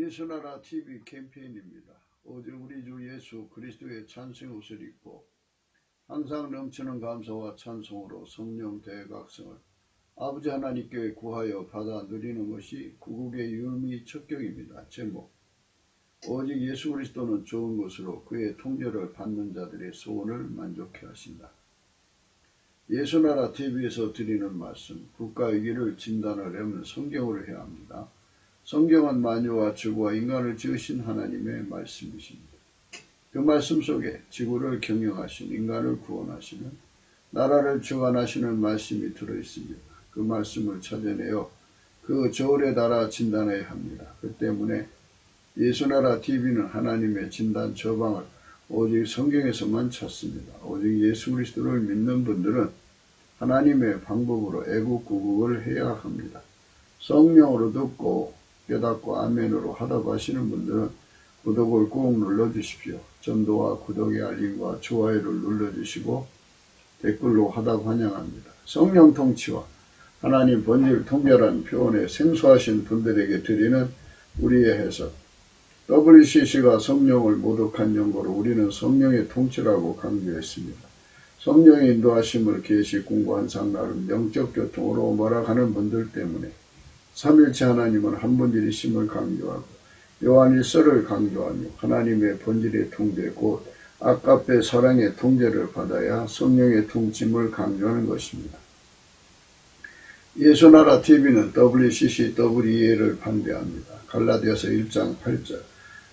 예수나라 TV 캠페인입니다. 오직 우리 주 예수 그리스도의 찬송 옷을 입고 항상 넘치는 감사와 찬송으로 성령 대각성을 아버지 하나님께 구하여 받아 누리는 것이 구국의 유미 척경입니다. 제목: 오직 예수 그리스도는 좋은 것으로 그의 통제를 받는 자들의 소원을 만족해 하신다. 예수나라 TV에서 드리는 말씀, 국가위기를 진단을 하면 성경으로 해야 합니다. 성경은 만유와 지구와 인간을 지으신 하나님의 말씀이십니다. 그 말씀 속에 지구를 경영하신, 인간을 구원하시는, 나라를 주관하시는 말씀이 들어있습니다. 그 말씀을 찾아내어 그 저울에 달아 진단해야 합니다. 그 때문에 예수나라 TV는 하나님의 진단 처방을 오직 성경에서만 찾습니다. 오직 예수 그리스도를 믿는 분들은 하나님의 방법으로 애국구국을 해야 합니다. 성령으로 듣고 깨닫고 아멘으로 하라고 하시는 분들은 구독을 꼭 눌러주십시오. 전도와 구독의 알림과 좋아요를 눌러주시고 댓글로 하다고 환영합니다. 성령 통치와 하나님 본질 통렬한 표현에 생소하신 분들에게 드리는 우리의 해석. WCC가 성령을 모독한 연고로 우리는 성령의 통치라고 강조했습니다. 성령의 인도하심을 계시 공부한 상나름 영적 교통으로 몰아가는 분들 때문에 삼일체 하나님은 한 분이심을 강조하고 요한일서를 강조하며 하나님의 본질의 통제 곧 아까페 사랑의 통제를 받아야 성령의 통침을 강조하는 것입니다. 예수나라 TV는 WCCWEA를 반대합니다. 갈라디아서 1장 8절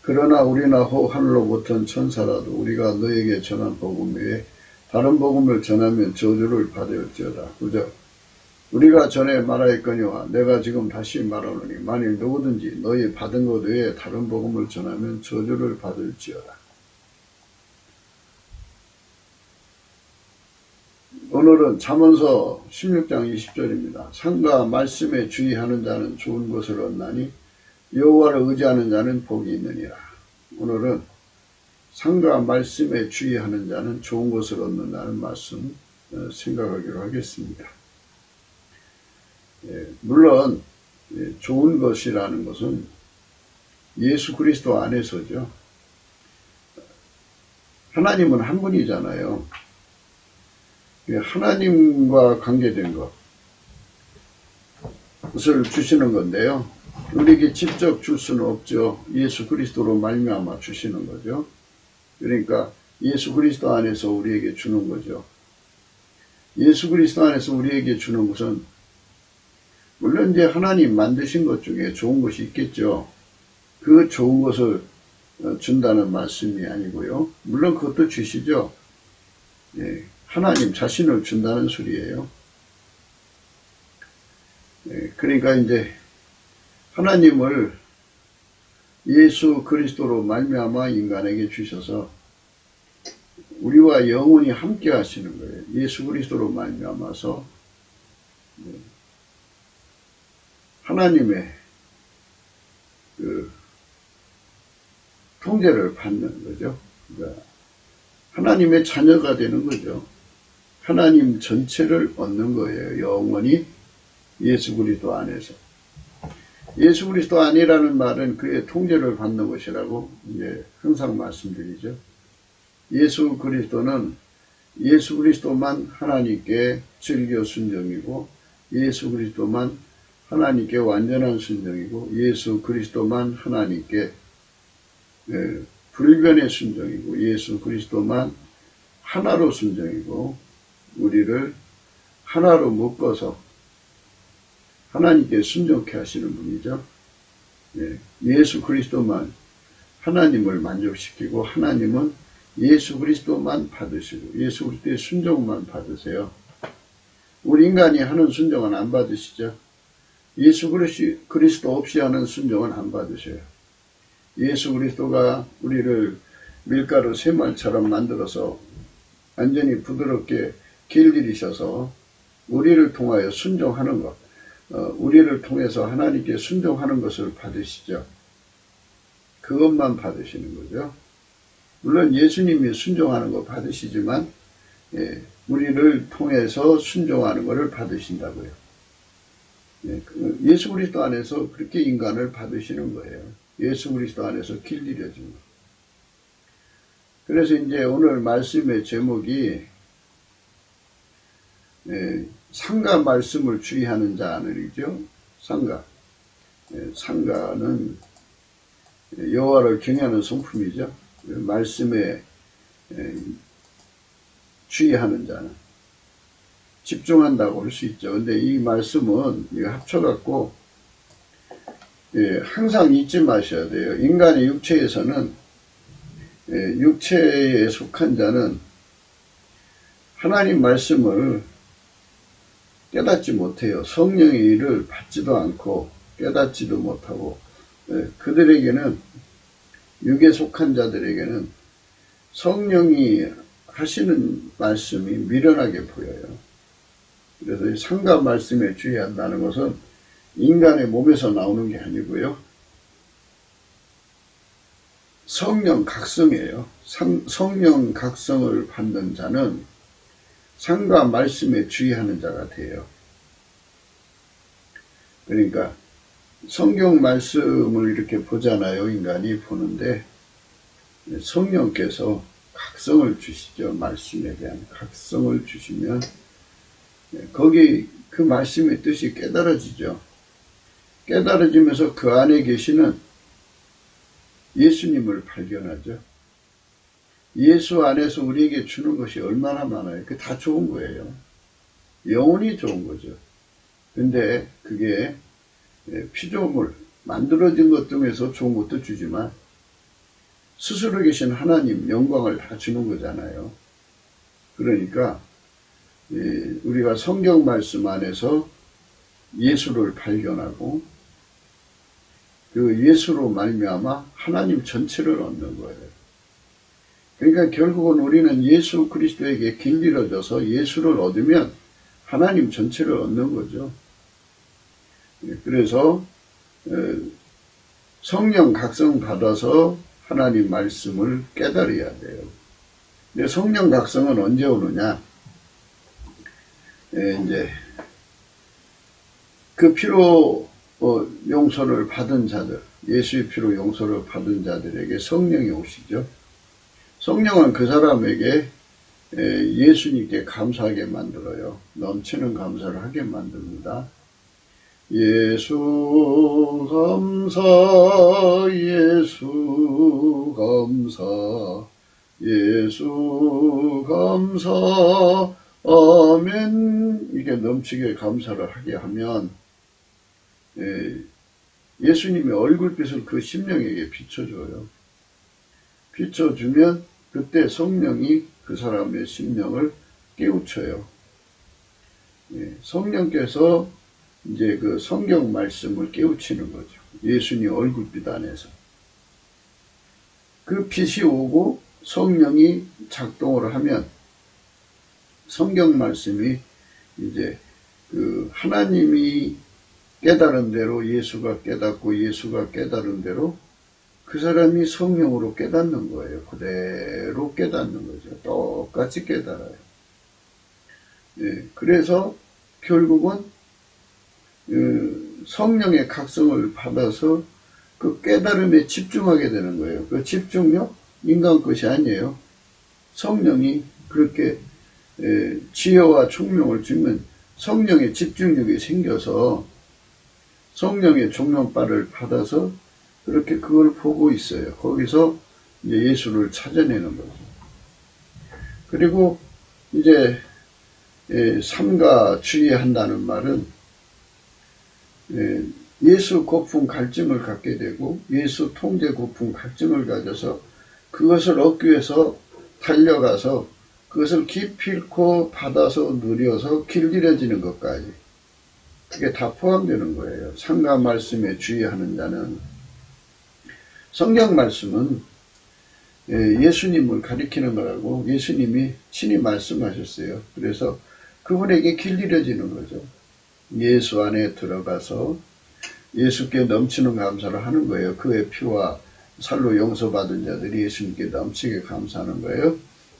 그러나 우리나 혹 하늘로부터 천사라도 우리가 너에게 전한 복음 외에 다른 복음을 전하면 저주를 받을지어다. 9절 우리가 전에 말하였거니와 내가 지금 다시 말하노니 만일 누구든지 너희 받은 것 외에 다른 복음을 전하면 저주를 받을지어다. 오늘은 잠언서 16장 20절입니다. 상과 말씀에 주의하는 자는 좋은 것을 얻나니 여호와를 의지하는 자는 복이 있느니라. 오늘은 상과 말씀에 주의하는 자는 좋은 것을 얻는다는 말씀 생각하기로 하겠습니다. 물론 좋은 것이라는 것은 예수 그리스도 안에서죠. 하나님은 한 분이잖아요. 하나님과 관계된 것을 주시는 건데요. 우리에게 직접 줄 수는 없죠. 예수 그리스도로 말미암아 주시는 거죠. 그러니까 예수 그리스도 안에서 우리에게 주는 거죠. 예수 그리스도 안에서 우리에게 주는 것은 물론 이제 하나님 만드신 것 중에 좋은 것이 있겠죠. 그 좋은 것을 준다는 말씀이 아니고요. 물론 그것도 주시죠. 하나님 자신을 준다는 소리예요. 그러니까 이제 하나님을 예수 그리스도로 말미암아 인간에게 주셔서 우리와 영원히 함께 하시는 거예요. 예수 그리스도로 말미암아서 하나님의 그 통제를 받는 거죠. 그러니까 하나님의 자녀가 되는 거죠. 하나님 전체를 얻는 거예요. 영원히 예수 그리스도 안에서. 예수 그리스도 안이라는 말은 그의 통제를 받는 것이라고 이제 항상 말씀드리죠. 예수 그리스도는 예수 그리스도만 하나님께 즐겨 순종이고 예수 그리스도만 하나님께 완전한 순종이고 예수 그리스도만 하나님께 불변의 순종이고 예수 그리스도만 하나로 순종이고 우리를 하나로 묶어서 하나님께 순종케 하시는 분이죠. 예수 그리스도만 하나님을 만족시키고 하나님은 예수 그리스도만 받으시고 예수 그리스도의 순종만 받으세요. 우리 인간이 하는 순종은 안 받으시죠. 예수 그리스도 없이 하는 순종은 안 받으셔요. 예수 그리스도가 우리를 밀가루 새말처럼 만들어서 완전히 부드럽게 길들이셔서 우리를 통하여 순종하는 것, 우리를 통해서 하나님께 순종하는 것을 받으시죠. 그것만 받으시는 거죠. 물론 예수님이 순종하는 거 받으시지만 우리를 통해서 순종하는 것을 받으신다고요. 예수 그리스도 안에서 그렇게 인간을 받으시는 거예요. 예수 그리스도 안에서 길들여진 것. 그래서 이제 오늘 말씀의 제목이 상가 말씀을 주의하는 자들이죠. 상가. 상가는 여호와를 경외하는 성품이죠. 말씀에 주의하는 자는 집중한다고 할 수 있죠. 근데 이 말씀은 이거 합쳐갖고 항상 잊지 마셔야 돼요. 인간의 육체에서는 육체에 속한 자는 하나님 말씀을 깨닫지 못해요. 성령의 일을 받지도 않고 깨닫지도 못하고 그들에게는 육에 속한 자들에게는 성령이 하시는 말씀이 미련하게 보여요. 그래서 이 상가 말씀에 주의한다는 것은 인간의 몸에서 나오는 게 아니고요. 성령 각성이에요. 성령 각성을 받는 자는 상가 말씀에 주의하는 자가 돼요. 그러니까 성경 말씀을 이렇게 보잖아요. 인간이 보는데 성령께서 각성을 주시죠. 말씀에 대한 각성을 주시면 거기 그 말씀의 뜻이 깨달아지죠. 깨달아지면서 그 안에 계시는 예수님을 발견하죠. 예수 안에서 우리에게 주는 것이 얼마나 많아요. 그게 다 좋은 거예요. 영원히 좋은 거죠. 근데 그게 피조물, 만들어진 것 중에서 좋은 것도 주지만 스스로 계신 하나님 영광을 다 주는 거잖아요. 그러니까 우리가 성경 말씀 안에서 예수를 발견하고 그 예수로 말미암아 하나님 전체를 얻는 거예요. 그러니까 결국은 우리는 예수 그리스도에게 길들여져서 예수를 얻으면 하나님 전체를 얻는 거죠. 그래서 성령 각성 받아서 하나님 말씀을 깨달아야 돼요. 근데 성령 각성은 언제 오느냐? 이제 그 피로 용서를 받은 자들, 예수의 피로 용서를 받은 자들에게 성령이 오시죠. 성령은 그 사람에게 예수님께 감사하게 만들어요. 넘치는 감사를 하게 만듭니다. 예수 감사, 예수 감사, 예수 감사, 아멘. 이게 넘치게 감사를 하게 하면 예수님의 얼굴빛을 그 심령에게 비춰줘요. 비춰주면 그때 성령이 그 사람의 심령을 깨우쳐요. 성령께서 이제 그 성경 말씀을 깨우치는 거죠. 예수님 얼굴빛 안에서. 그 빛이 오고 성령이 작동을 하면 성경 말씀이 이제 그 하나님이 깨달은 대로 예수가 깨닫고 예수가 깨달은 대로 그 사람이 성령으로 깨닫는 거예요. 그대로 깨닫는 거죠. 똑같이 깨달아요. 그래서 결국은 성령의 각성을 받아서 그 깨달음에 집중하게 되는 거예요. 그 집중력 인간 것이 아니에요. 성령이 그렇게 지혜와 총명을 주면 성령의 집중력이 생겨서 성령의 종명바를 받아서 그렇게 그걸 보고 있어요. 거기서 이제 예수를 찾아내는 거죠. 그리고 이제 삼가 주의한다는 말은 예수 고품 갈증을 갖게 되고 예수 통제 고품 갈증을 가져서 그것을 얻기 위해서 달려가서 그것을 기필코 받아서 누려서 길들여지는 것까지 그게 다 포함되는 거예요. 상가 말씀에 주의하는 자는 성경 말씀은 예수님을 가리키는 거라고 예수님이 친히 말씀하셨어요. 그래서 그분에게 길들여지는 거죠. 예수 안에 들어가서 예수께 넘치는 감사를 하는 거예요. 그의 피와 살로 용서받은 자들이 예수님께 넘치게 감사하는 거예요.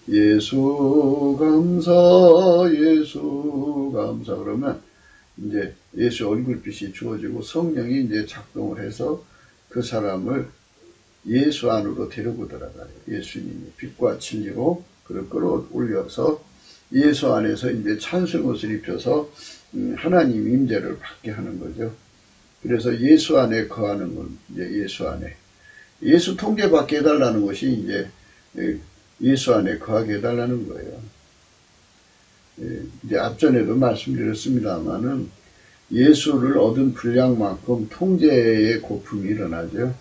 예수 감사, 예수 감사. 그러면 이제 예수 얼굴빛이 주어지고 성령이 이제 작동을 해서 그 사람을 예수 안으로 데리고 들어가요. 예수님이 빛과 진리로 그를 끌어올려서 예수 안에서 이제 찬송 옷을 입혀서 하나님 임재를 받게 하는 거죠. 그래서 예수 안에 거하는 건 이제 예수 안에 예수 통제 받게 해달라는 것이 이제 예수 안에 거하게 해달라는 거예요. 이제 앞전에도 말씀드렸습니다만은 예수를 얻은 분량만큼 통제의 고품이 일어나죠.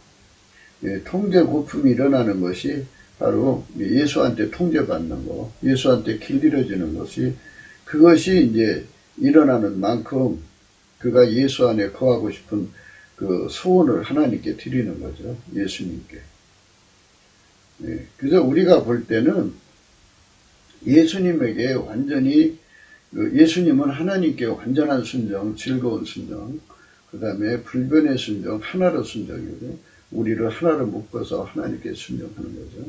통제 고품이 일어나는 것이 바로 예수한테 통제받는 거, 예수한테 길들여지는 것이 그것이 이제 일어나는 만큼 그가 예수 안에 거하고 싶은 그 소원을 하나님께 드리는 거죠. 예수님께. 그래서 우리가 볼 때는 예수님에게 완전히 예수님은 하나님께 완전한 순종, 즐거운 순종, 그 다음에 불변의 순종, 하나로 순종이고요. 우리를 하나로 묶어서 하나님께 순종하는 거죠.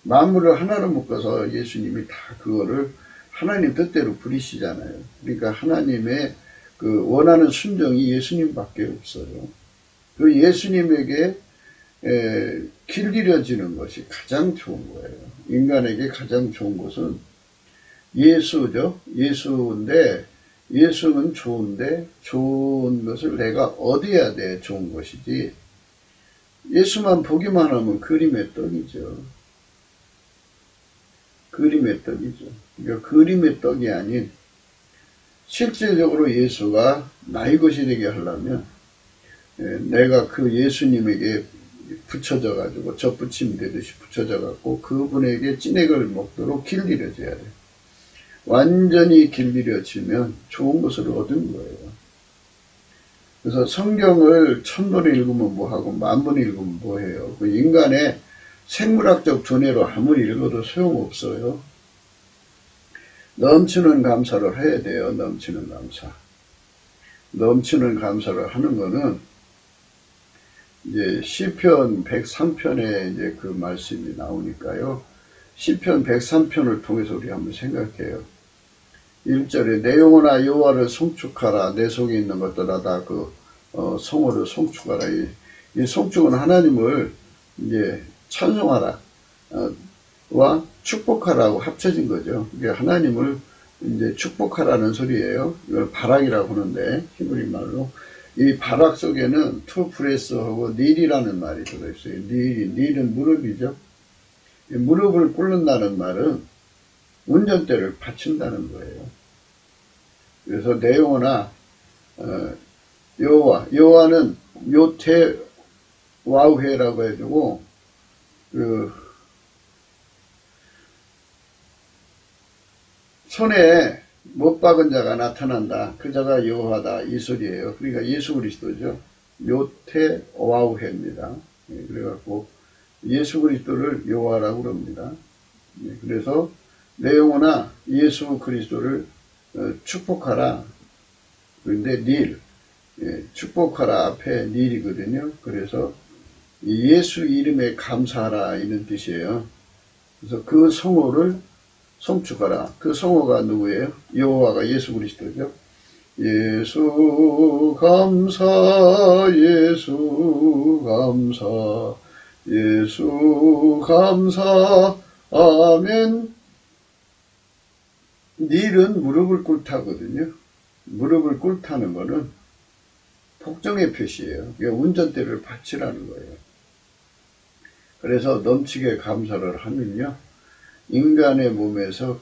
만물을 하나로 묶어서 예수님이 다 그거를 하나님 뜻대로 부리시잖아요. 그러니까 하나님의 그 원하는 순종이 예수님밖에 없어요. 그 예수님에게 길들여지는 것이 가장 좋은 거예요. 인간에게 가장 좋은 것은 예수죠. 예수인데 예수는 좋은데 좋은 것을 내가 얻어야 돼 좋은 것이지 예수만 보기만 하면 그림의 떡이죠. 그림의 떡이죠. 그러니까 그림의 떡이 아닌 실제적으로 예수가 나의 것이 되게 하려면 내가 그 예수님에게 붙여져 가지고 젖붙임 되듯이 붙여져 갖고 그분에게 찐액을 먹도록 길들여져야 돼. 완전히 길들여지면 좋은 것을 얻은 거예요. 그래서 성경을 1000번을 읽으면 뭐하고 10,000번을 읽으면 뭐해요. 그 인간의 생물학적 두뇌로 아무리 읽어도 소용없어요. 넘치는 감사를 해야 돼요. 넘치는 감사. 넘치는 감사를 하는 거는 이제 시편 103편에 이제 그 말씀이 나오니까요. 시편 103편을 통해서 우리 한번 생각해요. 1절에 내 영혼아 여호와를 송축하라. 내 속에 있는 것들아 다 그 성호를 송축하라. 이 송축은 하나님을 이제 찬송하라 와 축복하라고 합쳐진 거죠. 이게 하나님을 이제 축복하라는 소리예요. 이걸 바락이라고 하는데 히브리 말로 이 바락 속에는 투프레스하고 닐이라는 말이 들어있어요. 닐은 무릎이죠. 무릎을 꿇는다는 말은 운전대를 받친다는 거예요. 그래서 내 영혼아 여호와는 요테 와우헤라고 해주고 손에 못 박은 자가 나타난다. 그 자가 여호와다 이 소리예요. 그러니까 예수 그리스도죠. 요테 와우헤입니다. 그래갖고 예수 그리스도를 여호와라고 그럽니다. 그래서 내 영혼아 예수 그리스도를 축복하라. 그런데 닐 축복하라 앞에 닐이거든요. 그래서 예수 이름에 감사하라 이런 뜻이에요. 그래서 그 성호를 송축하라. 그 성호가 누구예요? 여호와가 예수 그리스도죠. 예수 감사 예수 감사 예수 감사 아멘. 닐은 무릎을 꿇다거든요. 무릎을 꿇다는 거는 복종의 표시예요. 운전대를 받치라는 거예요. 그래서 넘치게 감사를 하면요. 인간의 몸에서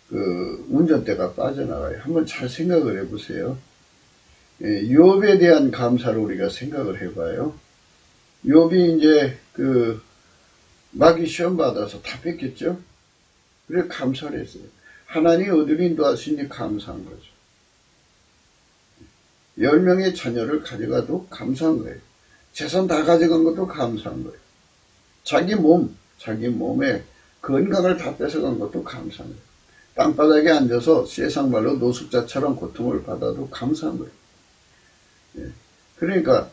운전대가 빠져나가요. 한번 잘 생각을 해보세요. 욥에 대한 감사를 우리가 생각을 해봐요. 욥이 이제 마귀 시험 받아서 다 뺏겼죠. 그래서 감사를 했어요. 하나님이 어디로 인도하시니 감사한 거죠. 10명의 자녀를 가져가도 감사한 거예요. 재산 다 가져간 것도 감사한 거예요. 자기 몸에 건강을 다 뺏어간 것도 감사한 거예요. 땅바닥에 앉아서 세상 말로 노숙자처럼 고통을 받아도 감사한 거예요. 그러니까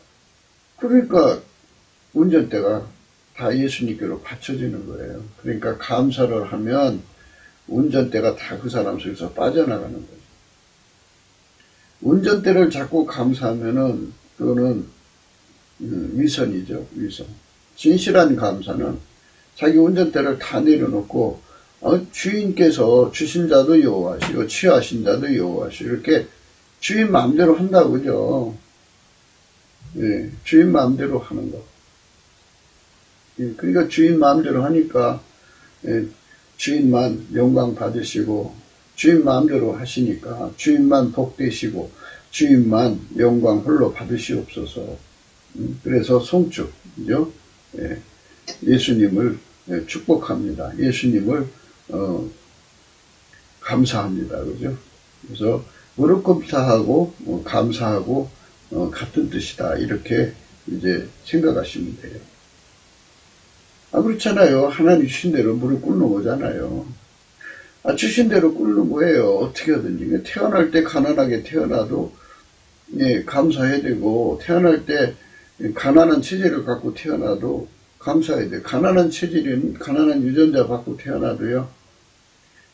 운전대가 다 예수님께로 받쳐지는 거예요. 그러니까 감사를 하면 운전대가 다 그 사람 속에서 빠져나가는 거죠. 운전대를 자꾸 감사하면은 그거는 위선이죠. 위선. 진실한 감사는 자기 운전대를 다 내려놓고 주인께서 주신 자도 여호와시오 취하신 자도 여호와시오 이렇게 주인 마음대로 한다고 그죠. 예, 주인 마음대로 하는 거. 예, 그러니까 주인 마음대로 하니까 예, 주인만 영광 받으시고 주인 마음대로 하시니까 주인만 복되시고 주인만 영광 홀로 받으시옵소서. 그래서 송축이죠. 예, 예수님을 축복합니다. 예수님을 감사합니다. 그죠? 그래서 무릎 꿇다하고 감사하고 같은 뜻이다. 이렇게 이제 생각하시면 돼요. 그렇잖아요. 하나님 주신 대로 무릎 꿇는 거잖아요. 주신 대로 꿇는 거예요. 어떻게 하든지. 태어날 때 가난하게 태어나도 예, 감사해야 되고 태어날 때 가난한 체질을 갖고 태어나도 감사해야 돼. 가난한 체질인 가난한 유전자 갖고 태어나도요.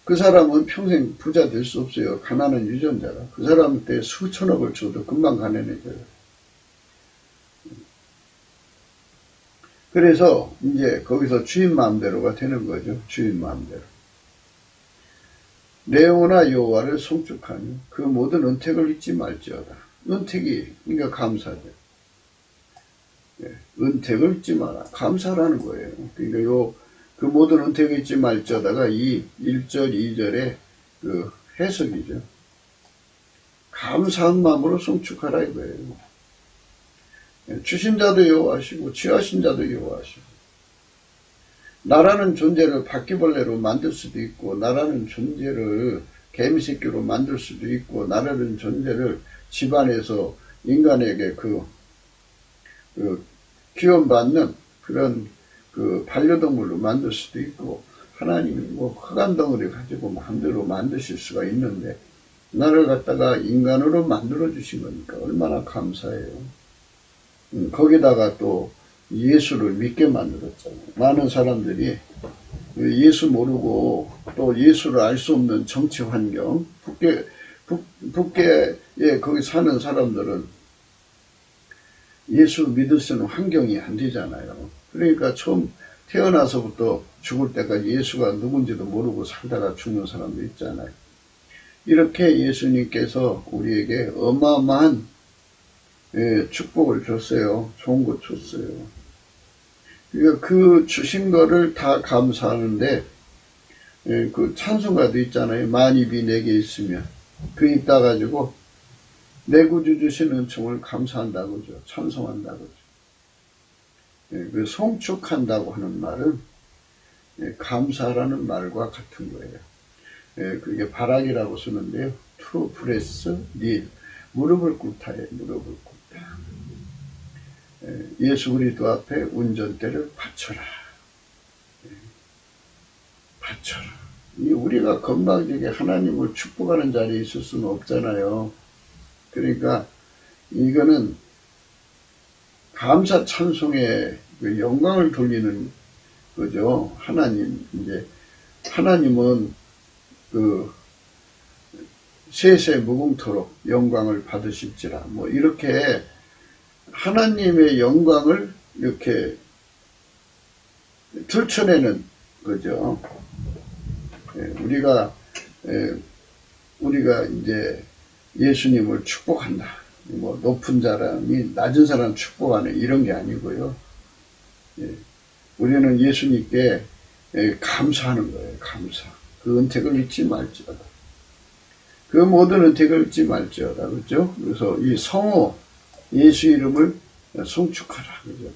그 사람은 평생 부자 될 수 없어요. 가난한 유전자가. 그 사람한테 수천억을 줘도 금방 가난해져요. 그래서 이제 거기서 주인 마음대로가 되는 거죠. 주인 마음대로. 내 영혼아 여호와를 송축하니 그 모든 은택을 잊지 말지어다. 은택이 그러니까 감사죠. 예, 은택을 잊지 마라. 감사라는 거예요. 그러니까 그 모든 은택을 잊지 말지어다가 이 1절, 2절의 그 해석이죠. 감사한 마음으로 송축하라 이거예요. 주신 자도 여호와시고 취하신 자도 여호와시고 나라는 존재를 바퀴벌레로 만들 수도 있고 나라는 존재를 개미새끼로 만들 수도 있고 나라는 존재를 집안에서 인간에게 그 기원받는 그런 그 반려동물로 만들 수도 있고 하나님이 뭐 흑암 덩어리 가지고 마음대로 만드실 수가 있는데 나를 갖다가 인간으로 만들어 주신 거니까 얼마나 감사해요. 거기다가 또 예수를 믿게 만들었잖아요. 많은 사람들이 예수 모르고 또 예수를 알 수 없는 정치 환경, 북계에 거기 사는 사람들은 예수 믿을 수 있는 환경이 안 되잖아요. 그러니까 처음 태어나서부터 죽을 때까지 예수가 누군지도 모르고 살다가 죽는 사람도 있잖아요. 이렇게 예수님께서 우리에게 어마어마한 축복을 줬어요. 좋은 거 줬어요. 그러니까 그 주신 거를 다 감사하는데 그 찬송가도 있잖아요. 만입이 내게 있으면 그 입 따가지고 내 구주 주신 은총을 감사한다고 그러죠. 찬송한다고 그러죠. 그 송축한다고 하는 말은 감사라는 말과 같은 거예요. 그게 바락이라고 쓰는데요. 투 프레스 닐 무릎을 꿇다에 무릎을 꿇다. 예수 그리스도 앞에 운전대를 바쳐라. 바쳐라. 우리가 건방지게 하나님을 축복하는 자리에 있을 수는 없잖아요. 그러니까 이거는 감사 찬송에 그 영광을 돌리는 거죠. 하나님은 그 세세 무궁토록 영광을 받으실지라 뭐 이렇게 하나님의 영광을 이렇게 들춰내는 거죠. 우리가 이제 예수님을 축복한다. 뭐 높은 사람이 낮은 사람 축복하는 이런 게 아니고요. 우리는 예수님께 감사하는 거예요. 감사. 그 은택을 잊지 말지어다. 그 모든 은택을 잊지 말지어다. 그죠? 그래서 이 성호 예수 이름을 송축하라. 그죠?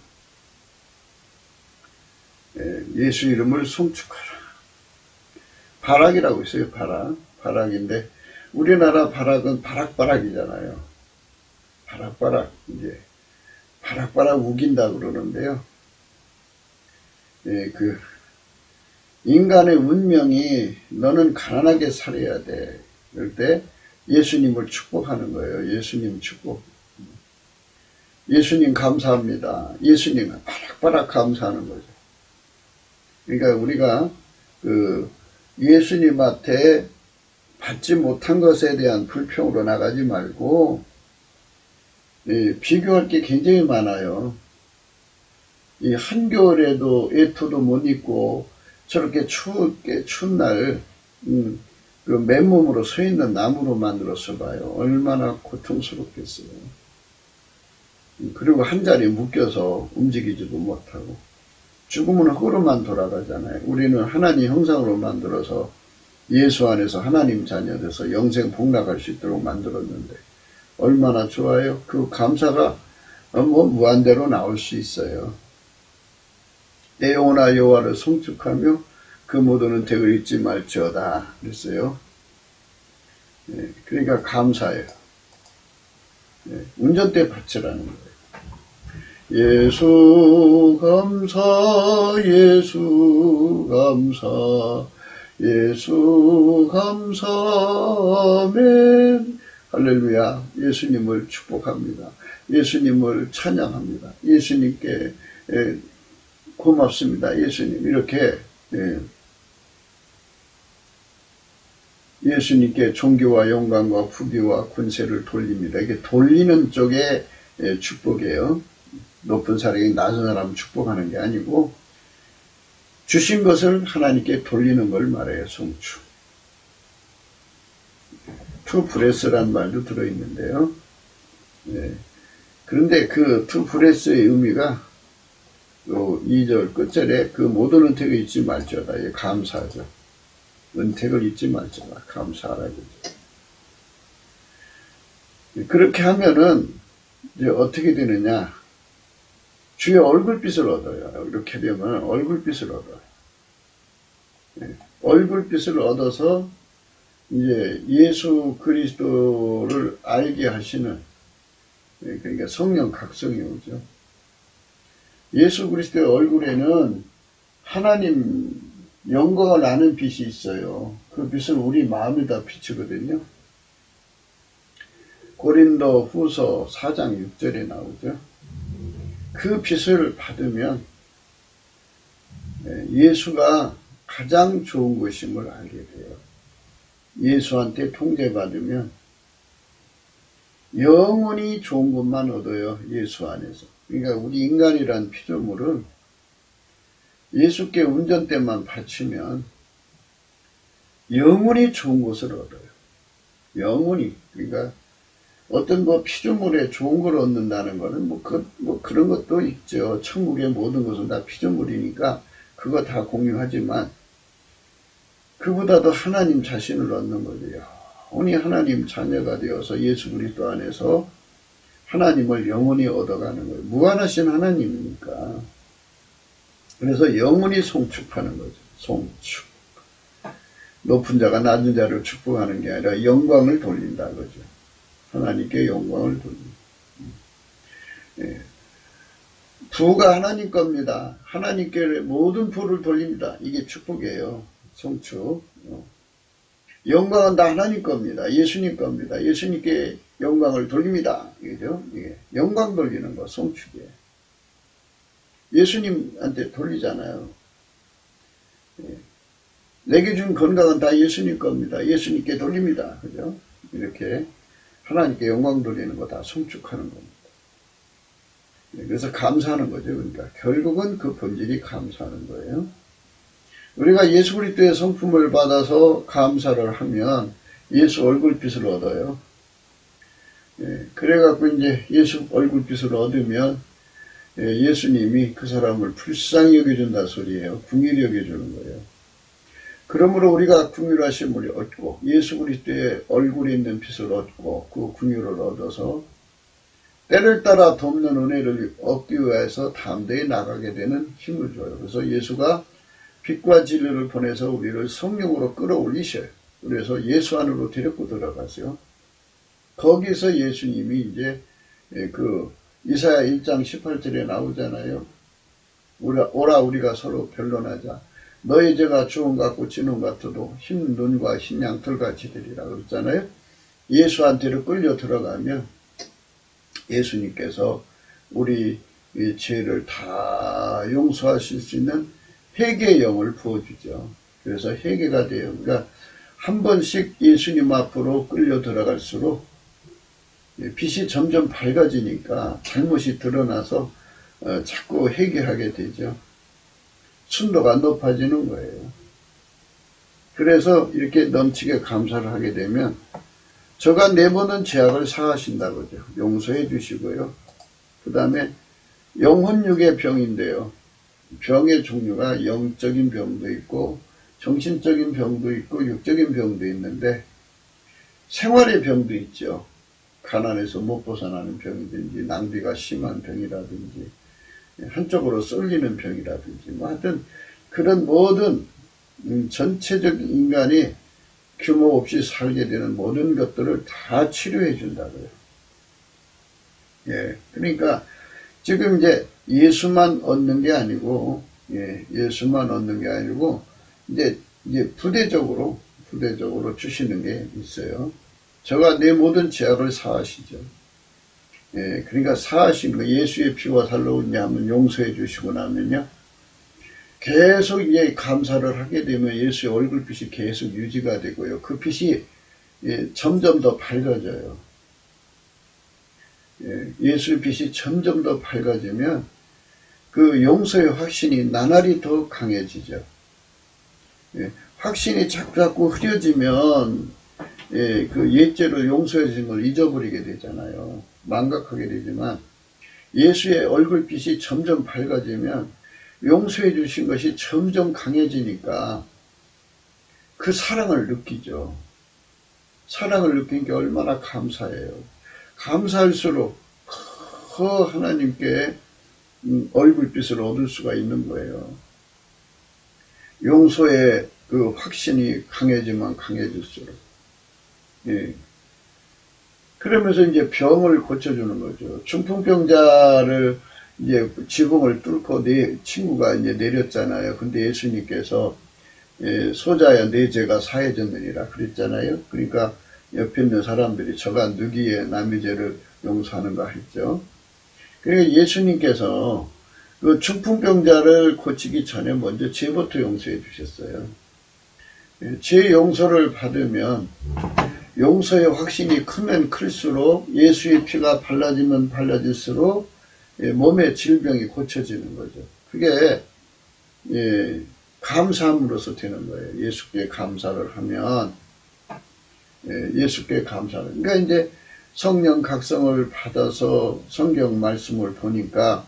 예수 이름을 송축하라. 바락이라고 있어요. 바락인데 우리나라 바락은 바락바락이잖아요. 바락바락 이제 바락바락 우긴다 그러는데요. 그 인간의 운명이 너는 가난하게 살아야 돼. 그럴 때 예수님을 축복하는 거예요. 예수님 축복. 예수님 감사합니다. 예수님 바락바락 감사하는 거죠. 그러니까 우리가 그 예수님한테 받지 못한 것에 대한 불평으로 나가지 말고 비교할 게 굉장히 많아요. 이 한겨울에도 애투도 못 입고 저렇게 추운 날 그 맨몸으로 서 있는 나무로 만들어서 봐요. 얼마나 고통스럽겠어요. 그리고 한 자리에 묶여서 움직이지도 못하고 죽으면 흙으로만 돌아가잖아요. 우리는 하나님 형상으로 만들어서 예수 안에서 하나님 자녀 돼서 영생 복락할 수 있도록 만들었는데 얼마나 좋아요. 그 감사가 무한대로 나올 수 있어요. 내 영혼아 여호와를 송축하며 그 모든 은택을 잊지 말지어다 그랬어요. 그러니까 감사해요. 운전대 바치라는 거예요. 예수 감사 예수 감사 예수 감사 아멘. 할렐루야. 예수님을 축복합니다. 예수님을 찬양합니다. 예수님께 고맙습니다. 예수님 이렇게 예수님께 존귀와 영광과 부귀와 권세를 돌립니다. 이게 돌리는 쪽에 축복이에요. 높은 사람이 낮은 사람 축복하는 게 아니고 주신 것을 하나님께 돌리는 걸 말해요. 송축. 투 브레스란 말도 들어있는데요. 그런데 그 투 브레스의 의미가 2절 끝절에 그 모든 은택을 잊지 말지어다. 이게 감사하죠. 은택을 잊지 말지어다. 감사하라. 그렇게 하면은 이제 어떻게 되느냐. 주의 얼굴빛을 얻어요. 이렇게 되면 얼굴빛을 얻어요. 얼굴빛을 얻어서 이제 예수 그리스도를 알게 하시는 그러니까 성령 각성이 오죠. 예수 그리스도의 얼굴에는 하나님 영광을 아는 빛이 있어요. 그 빛을 우리 마음에다 비추거든요. 고린도 후서 4장 6절에 나오죠. 그 빛을 받으면 예수가 가장 좋은 것임을 알게 돼요. 예수한테 통제받으면 영원히 좋은 것만 얻어요. 예수 안에서. 그러니까 우리 인간이란 피조물은 예수께 운전대만 바치면 영원히 좋은 것을 얻어요. 영원히. 그러니까 어떤 피조물에 좋은 걸 얻는다는 거는 그런 것도 있죠. 천국의 모든 것은 다 피조물이니까 그거 다 공유하지만 그보다도 하나님 자신을 얻는 거죠. 영원히 하나님 자녀가 되어서 예수 그리스도 안에서 하나님을 영원히 얻어가는 거예요. 무한하신 하나님이니까. 그래서 영원히 송축하는 거죠. 송축. 높은 자가 낮은 자를 축복하는 게 아니라 영광을 돌린다 그죠. 하나님께 영광을 돌립니다. 부가 하나님 겁니다. 하나님께 모든 부를 돌립니다. 이게 축복이에요. 송축. 영광은 다 하나님 겁니다. 예수님 겁니다. 예수님께 영광을 돌립니다. 이죠? 이게 영광 돌리는 거 송축이에요. 예수님한테 돌리잖아요. 내게 준 건강은 다 예수님 겁니다. 예수님께 돌립니다. 그죠? 이렇게 하나님께 영광 돌리는 거 다 송축하는 겁니다. 그래서 감사하는 거죠. 그러니까 결국은 그 본질이 감사하는 거예요. 우리가 예수 그리스도의 성품을 받아서 감사를 하면 예수 얼굴빛을 얻어요. 그래갖고 이제 예수 얼굴빛을 얻으면 예수님이 그 사람을 불쌍히 여겨준다 소리예요. 궁휼히 여겨주는 거예요. 그러므로 우리가 궁휼하심을 얻고 예수 그리스도의 얼굴에 있는 빛을 얻고 그 궁휼을 얻어서 때를 따라 돕는 은혜를 얻기 위해서 담대히 나가게 되는 힘을 줘요. 그래서 예수가 빛과 진리를 보내서 우리를 성령으로 끌어올리셔요. 그래서 예수 안으로 데리고 들어가세요. 거기서 예수님이 이제 그 이사야 1장 18절에 나오잖아요. 오라 우리가 서로 변론하자. 너희 죄가 주홍 같고 진홍 같아도 흰 눈과 흰 양털 같이 되리라 그랬잖아요. 예수한테로 끌려 들어가면 예수님께서 우리 죄를 다 용서하실 수 있는 회개의 영을 부어주죠. 그래서 회개가 돼요. 그러니까 한 번씩 예수님 앞으로 끌려 들어갈수록 빛이 점점 밝아지니까 잘못이 드러나서 자꾸 회개하게 되죠. 순도가 높아지는 거예요. 그래서 이렇게 넘치게 감사를 하게 되면 저가 내 모든 죄악을 사하신다고죠. 용서해 주시고요. 그 다음에 영혼육의 병인데요. 병의 종류가 영적인 병도 있고 정신적인 병도 있고 육적인 병도 있는데 생활의 병도 있죠. 가난해서 못 벗어나는 병이든지 낭비가 심한 병이라든지 한쪽으로 쏠리는 병이라든지 뭐 하여튼 그런 모든 전체적 인간이 규모 없이 살게 되는 모든 것들을 다 치료해 준다고요. 예, 그러니까 지금 이제 예수만 얻는 게 아니고, 예수만 얻는 게 아니고, 이제 부대적으로 주시는 게 있어요. 저가 내 모든 죄악을 사하시죠. 예, 그러니까 사하신 거, 예수의 피와 살로 하면 용서해 주시고 나면요. 계속 이제 감사를 하게 되면 예수의 얼굴빛이 계속 유지가 되고요. 그 빛이 점점 더 밝아져요. 예수의 빛이 점점 더 밝아지면 그 용서의 확신이 나날이 더 강해지죠. 확신이 자꾸 흐려지면 그 옛죄로 용서해 주신 걸 잊어버리게 되잖아요. 망각하게 되지만 예수의 얼굴빛이 점점 밝아지면 용서해 주신 것이 점점 강해지니까 그 사랑을 느끼죠. 사랑을 느낀 게 얼마나 감사해요. 감사할수록 더 하나님께 얼굴빛을 얻을 수가 있는 거예요. 용서의 그 확신이 강해지면 강해질수록. 예. 그러면서 이제 병을 고쳐주는 거죠. 중풍병자를 이제 지붕을 뚫고 내 친구가 이제 내렸잖아요. 근데 예수님께서 소자야 내 죄가 사해졌느니라 그랬잖아요. 그러니까 옆에 있는 사람들이 저가 누기에 남의 죄를 용서하는가 했죠. 그러니까 예수님께서 그 중풍병자를 고치기 전에 먼저 죄부터 용서해 주셨어요. 죄 용서를 받으면 용서의 확신이 크면 클수록 예수의 피가 발라지면 발라질수록 몸의 질병이 고쳐지는 거죠. 그게 감사함으로써 되는 거예요. 예수께 감사를 하면 예수께 감사를. 그러니까 이제 성령 각성을 받아서 성경 말씀을 보니까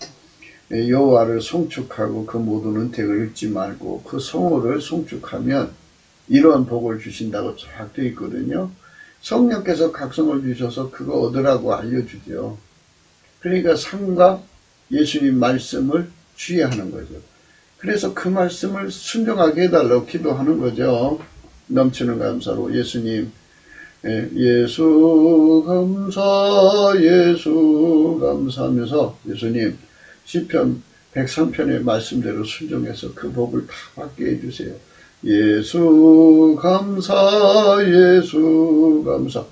여호와를 송축하고 그 모든 은택을 잊지 말고 그 성호를 송축하면 이런 복을 주신다고 쫙 되어 있거든요. 성령께서 각성을 주셔서 그거 얻으라고 알려주죠. 그러니까 삶과 예수님 말씀을 주의하는 거죠. 그래서 그 말씀을 순종하게 해달라고 기도하는 거죠. 넘치는 감사로 예수님 예수 감사 예수 감사하면서 예수님 시편 103편의 말씀대로 순종해서 그 복을 다 받게 해주세요. 예수 감사 예수 감사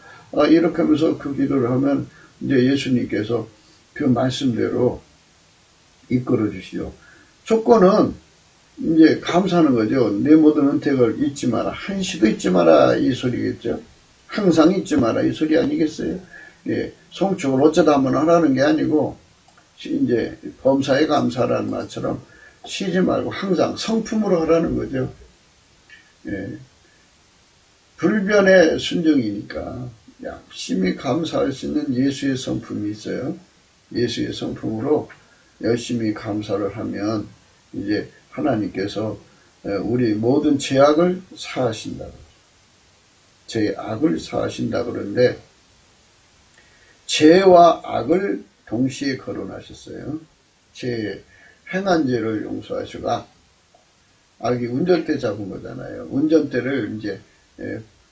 이렇게 하면서 그 기도를 하면 이제 예수님께서 그 말씀대로 이끌어 주시죠. 조건은 이제 감사하는 거죠. 내 모든 은택을 잊지 마라. 한시도 잊지 마라 이 소리겠죠. 항상 잊지 마라 이 소리 아니겠어요? 예, 송축을 어쩌다 한번 하라는 게 아니고 이제 범사에 감사라는 말처럼 쉬지 말고 항상 성품으로 하라는 거죠. 예, 불변의 순종이니까 열심히 감사할 수 있는 예수의 성품이 있어요. 예수의 성품으로 열심히 감사를 하면 이제 하나님께서 우리 모든 죄악을 사하신다. 죄악을 사하신다 그러는데 죄와 악을 동시에 거론하셨어요. 행한 죄를 용서하시고 악이 운전대 잡은 거잖아요. 운전대를 이제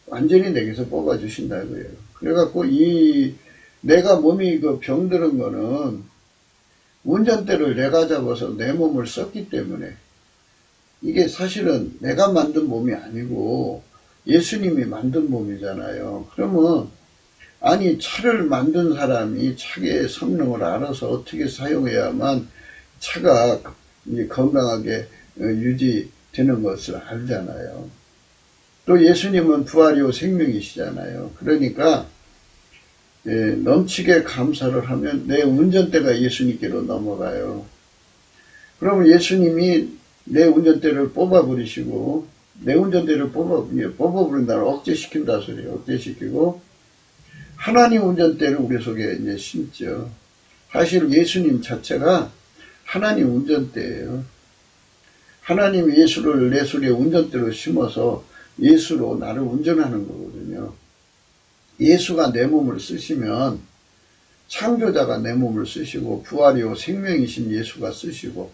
완전히 내게서 뽑아주신다고요. 그래갖고 내가 몸이 그 병들은 거는 운전대를 내가 잡아서 내 몸을 썼기 때문에 이게 사실은 내가 만든 몸이 아니고 예수님이 만든 몸이잖아요. 그러면 아니 차를 만든 사람이 차의 성능을 알아서 어떻게 사용해야만 차가 이제 건강하게 유지되는 것을 알잖아요. 또 예수님은 부활이요 생명이시잖아요. 그러니까 넘치게 감사를 하면 내 운전대가 예수님께로 넘어가요. 그러면 예수님이 내 운전대를 뽑아버리시고, 내 운전대를 뽑아버린다는 억제시킨다 소리예요. 억제시키고, 하나님 운전대를 우리 속에 이제 심죠. 사실 예수님 자체가 하나님 운전대예요. 하나님 예수를 내 속에 운전대로 심어서 예수로 나를 운전하는 거거든요. 예수가 내 몸을 쓰시면 창조자가 내 몸을 쓰시고 부활이요 생명이신 예수가 쓰시고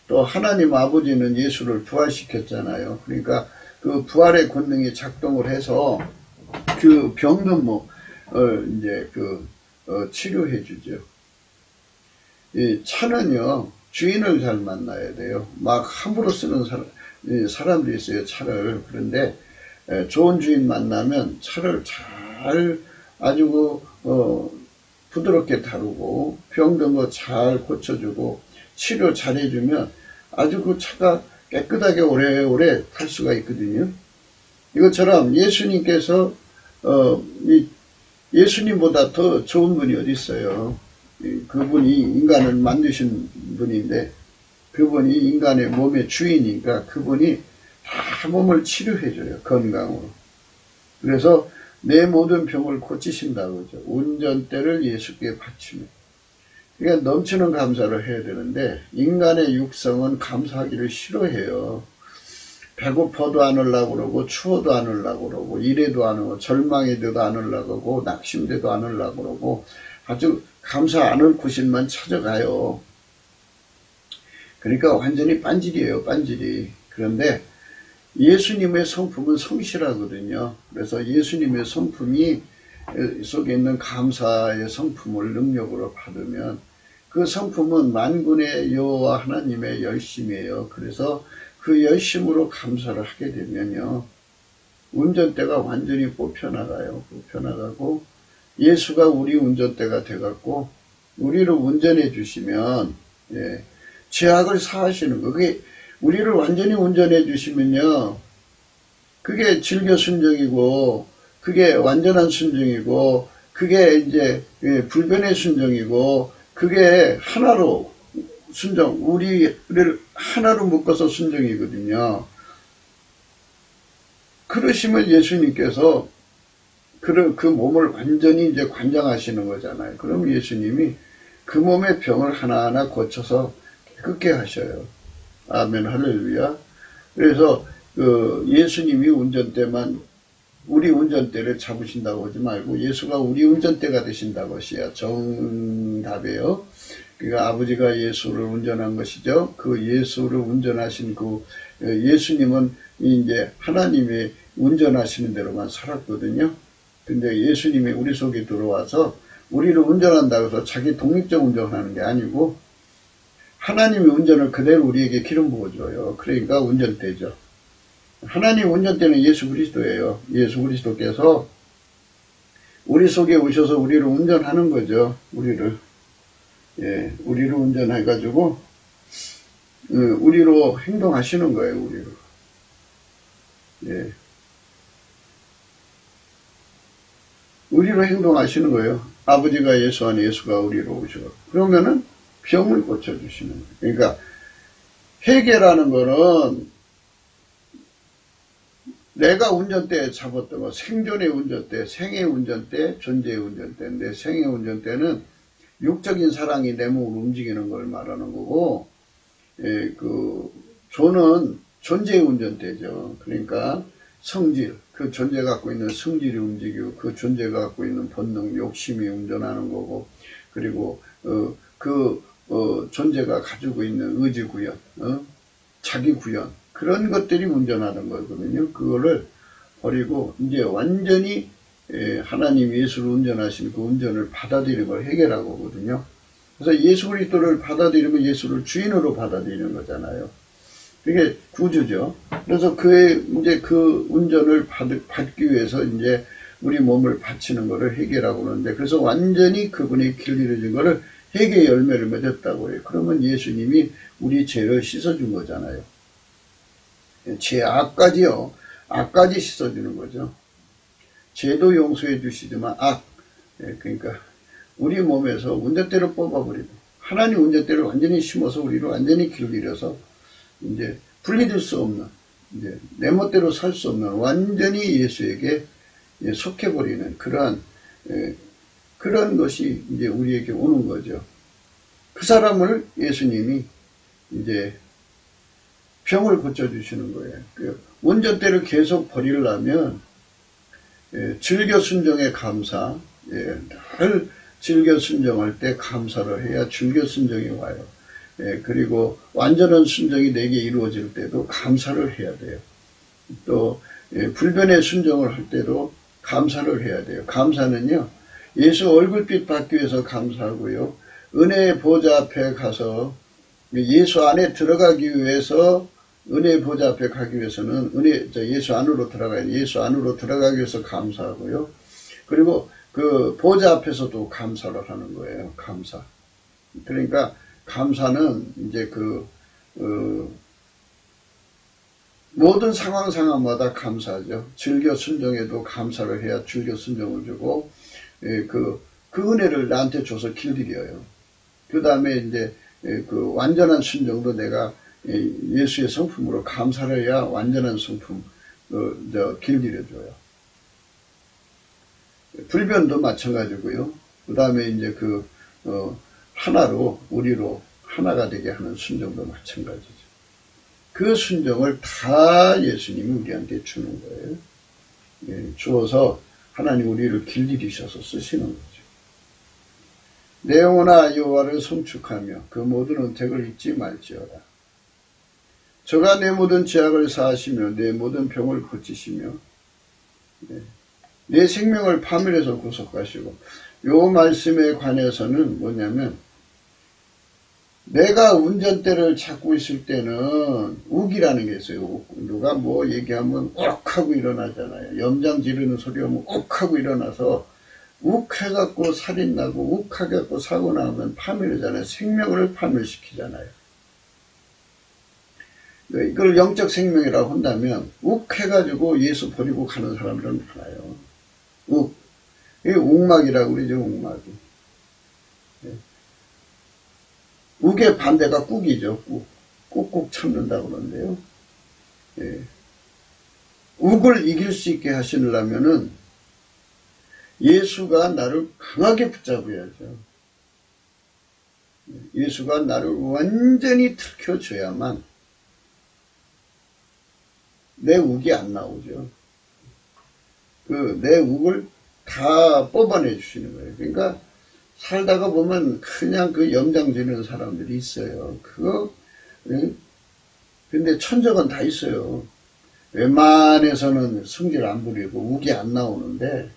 또 하나님 아버지는 예수를 부활시켰잖아요. 그러니까 그 부활의 권능이 작동을 해서 그 병든 치료해 주죠. 이 차는요, 주인을 잘 만나야 돼요. 막 함부로 쓰는 사람들이 있어요, 차를. 그런데 좋은 주인 만나면 차를 잘 아주 부드럽게 다루고 병든 거 잘 고쳐주고 치료 잘 해주면 아주 그 차가 깨끗하게 오래오래 탈 수가 있거든요. 이것처럼 예수님께서 예수님보다 더 좋은 분이 어디 있어요. 그분이 인간을 만드신 분인데 그분이 인간의 몸의 주인이니까 그분이 다 몸을 치료해줘요. 건강으로. 그래서 내 모든 병을 고치신다고 그러죠. 운전대를 예수께 바치면. 그러니까 넘치는 감사를 해야 되는데 인간의 육성은 감사하기를 싫어해요. 배고파도 안 하려고 그러고 추워도 안 하려고 그러고 이래도 안 하고 절망해도 안 하려고 그러고 낙심돼도 안 하려고 그러고 아주 감사 안 할 곳만 찾아가요. 그러니까 완전히 빤질이에요. 빤질이. 그런데 예수님의 성품은 성실하거든요. 그래서 예수님의 성품이 속에 있는 감사의 성품을 능력으로 받으면 그 성품은 만군의 여호와 하나님의 열심이에요. 그래서 그 열심으로 감사를 하게 되면요. 운전대가 완전히 뽑혀나가요. 뽑혀나가고 예수가 우리 운전대가 돼갖고 우리를 운전해 주시면 죄악을 사하시는 거. 그게 우리를 완전히 운전해 주시면요. 그게 즐겨 순종이고 그게 완전한 순종이고 그게 이제 불변의 순종이고 그게 하나로 순종, 우리를 하나로 묶어서 순종이거든요. 그러시면 예수님께서 그 몸을 완전히 이제 관장하시는 거잖아요. 그럼 예수님이 그 몸의 병을 하나하나 고쳐서 깨끗게 하셔요. 아멘, 할렐루야. 그래서 예수님이 운전대만 우리 운전대를 잡으신다고 하지 말고 예수가 우리 운전대가 되신다고 하셔야 정답이에요. 그러니까 아버지가 예수를 운전한 것이죠. 그 예수를 운전하신 그 예수님은 이제 하나님이 운전하시는 대로만 살았거든요. 근데 예수님이 우리 속에 들어와서 우리를 운전한다고 해서 자기 독립적 운전하는 게 아니고 하나님의 운전을 그대로 우리에게 기름 부어줘요. 그러니까 운전대죠. 하나님 운전대는 예수 그리스도예요. 예수 그리스도께서 우리 속에 오셔서 우리를 운전하는 거죠. 우리를 운전해가지고 우리로 행동하시는 거예요. 우리로 행동하시는 거예요. 아버지가 예수 안에 예수가 우리로 오셔. 그러면은 병을 고쳐주시는 거예요. 그러니까 회개라는 거는 내가 운전대에 잡았던 거, 생존의 운전대, 생의 운전대, 존재의 운전대인데 생의 운전대는 육적인 사랑이 내 몸을 움직이는 걸 말하는 거고 조는 존재의 운전대죠. 그러니까 성질, 그 존재가 갖고 있는 성질이 움직이고 그 존재가 갖고 있는 본능, 욕심이 운전하는 거고 그리고 존재가 가지고 있는 의지 구현, 자기 구현 그런 것들이 운전하는 거거든요. 그거를 버리고 이제 완전히 하나님 예수를 운전하신 그 운전을 받아들이는 걸 해결하고 거든요. 그래서 예수 그리스도를 받아들이면 예수를 주인으로 받아들이는 거잖아요. 그게 구주죠. 그래서 이제 그 운전을 받기 위해서 이제 우리 몸을 바치는 거를 해결하고 그러는데 그래서 완전히 그분의 길 이루어진 거를 회개의 열매를 맺었다고 해요. 그러면 예수님이 우리 죄를 씻어준 거잖아요. 죄악까지요. 악까지 씻어주는 거죠. 죄도 용서해 주시지만 그러니까 우리 몸에서 운전대를 뽑아버리고 하나님 운전대를 완전히 심어서 우리를 완전히 길들여서 이제 분리될 수 없는, 이제 내 멋대로 살 수 없는 완전히 예수에게 속해버리는 그런 것이 이제 우리에게 오는 거죠. 그 사람을 예수님이 이제 병을 고쳐주시는 거예요. 그 운전대를 계속 버리려면 즐겨 순종에 감사, 늘 즐겨 순종할 때 감사를 해야 즐겨 순종이 와요. 그리고 완전한 순종이 내게 이루어질 때도 감사를 해야 돼요. 또 불변의 순종을 할 때도 감사를 해야 돼요. 감사는요, 예수 얼굴빛 받기 위해서 감사하고요, 은혜의 보좌 앞에 가서 예수 안에 들어가기 위해서, 은혜의 보좌 앞에 가기 위해서는 예수 안으로 들어가기 위해서 감사하고요. 그리고 그 보좌 앞에서도 감사를 하는 거예요. 감사. 그러니까 감사는 이제 모든 상황마다 감사하죠. 즐겨 순종에도 감사를 해야 즐겨 순종을 주고, 그 은혜를 나한테 줘서 길들여요. 그 다음에 이제 그 완전한 순종도 내가 예수의 성품으로 감사를 해야 완전한 성품 길들여줘요. 불변도 마찬가지고요. 그 다음에 이제 우리로 하나가 되게 하는 순종도 마찬가지죠. 그 순종을 다 예수님이 우리한테 주는 거예요. 주어서 하나님 우리를 길들이셔서 쓰시는 거죠. 내 영혼아 여호와를 성축하며 그 모든 은택을 잊지 말지어다. 저가 내 모든 죄악을 사하시며 내 모든 병을 고치시며 내 생명을 파멸해서 구속하시고, 요 말씀에 관해서는 뭐냐면, 내가 운전대를 잡고 있을 때는 욱이라는 게 있어요. 누가 뭐 얘기하면 욱 하고 일어나잖아요. 염장 지르는 소리 하면 욱 하고 일어나서 욱 해갖고 살인나고 욱 해갖고 사고 나면 파멸이잖아요. 생명을 파멸시키잖아요. 이걸 영적 생명이라고 한다면 욱 해가지고 예수 버리고 가는 사람들은 많아요. 욱. 이게 욱막이라고 그러죠. 욱막이. 욱의 반대가 꾹이죠. 꾹꾹 참는다고 그러는데요. 욱을 이길 수 있게 하시려면은 예수가 나를 강하게 붙잡아야죠. 예수가 나를 완전히 들켜줘야만 내 욱이 안 나오죠. 내 욱을 다 뽑아내 주시는 거예요. 그러니까 살다가 보면 그냥 염장 지르는 사람들이 있어요. 근데 천적은 다 있어요. 웬만해서는 성질 안 부리고 욱이 안 나오는데,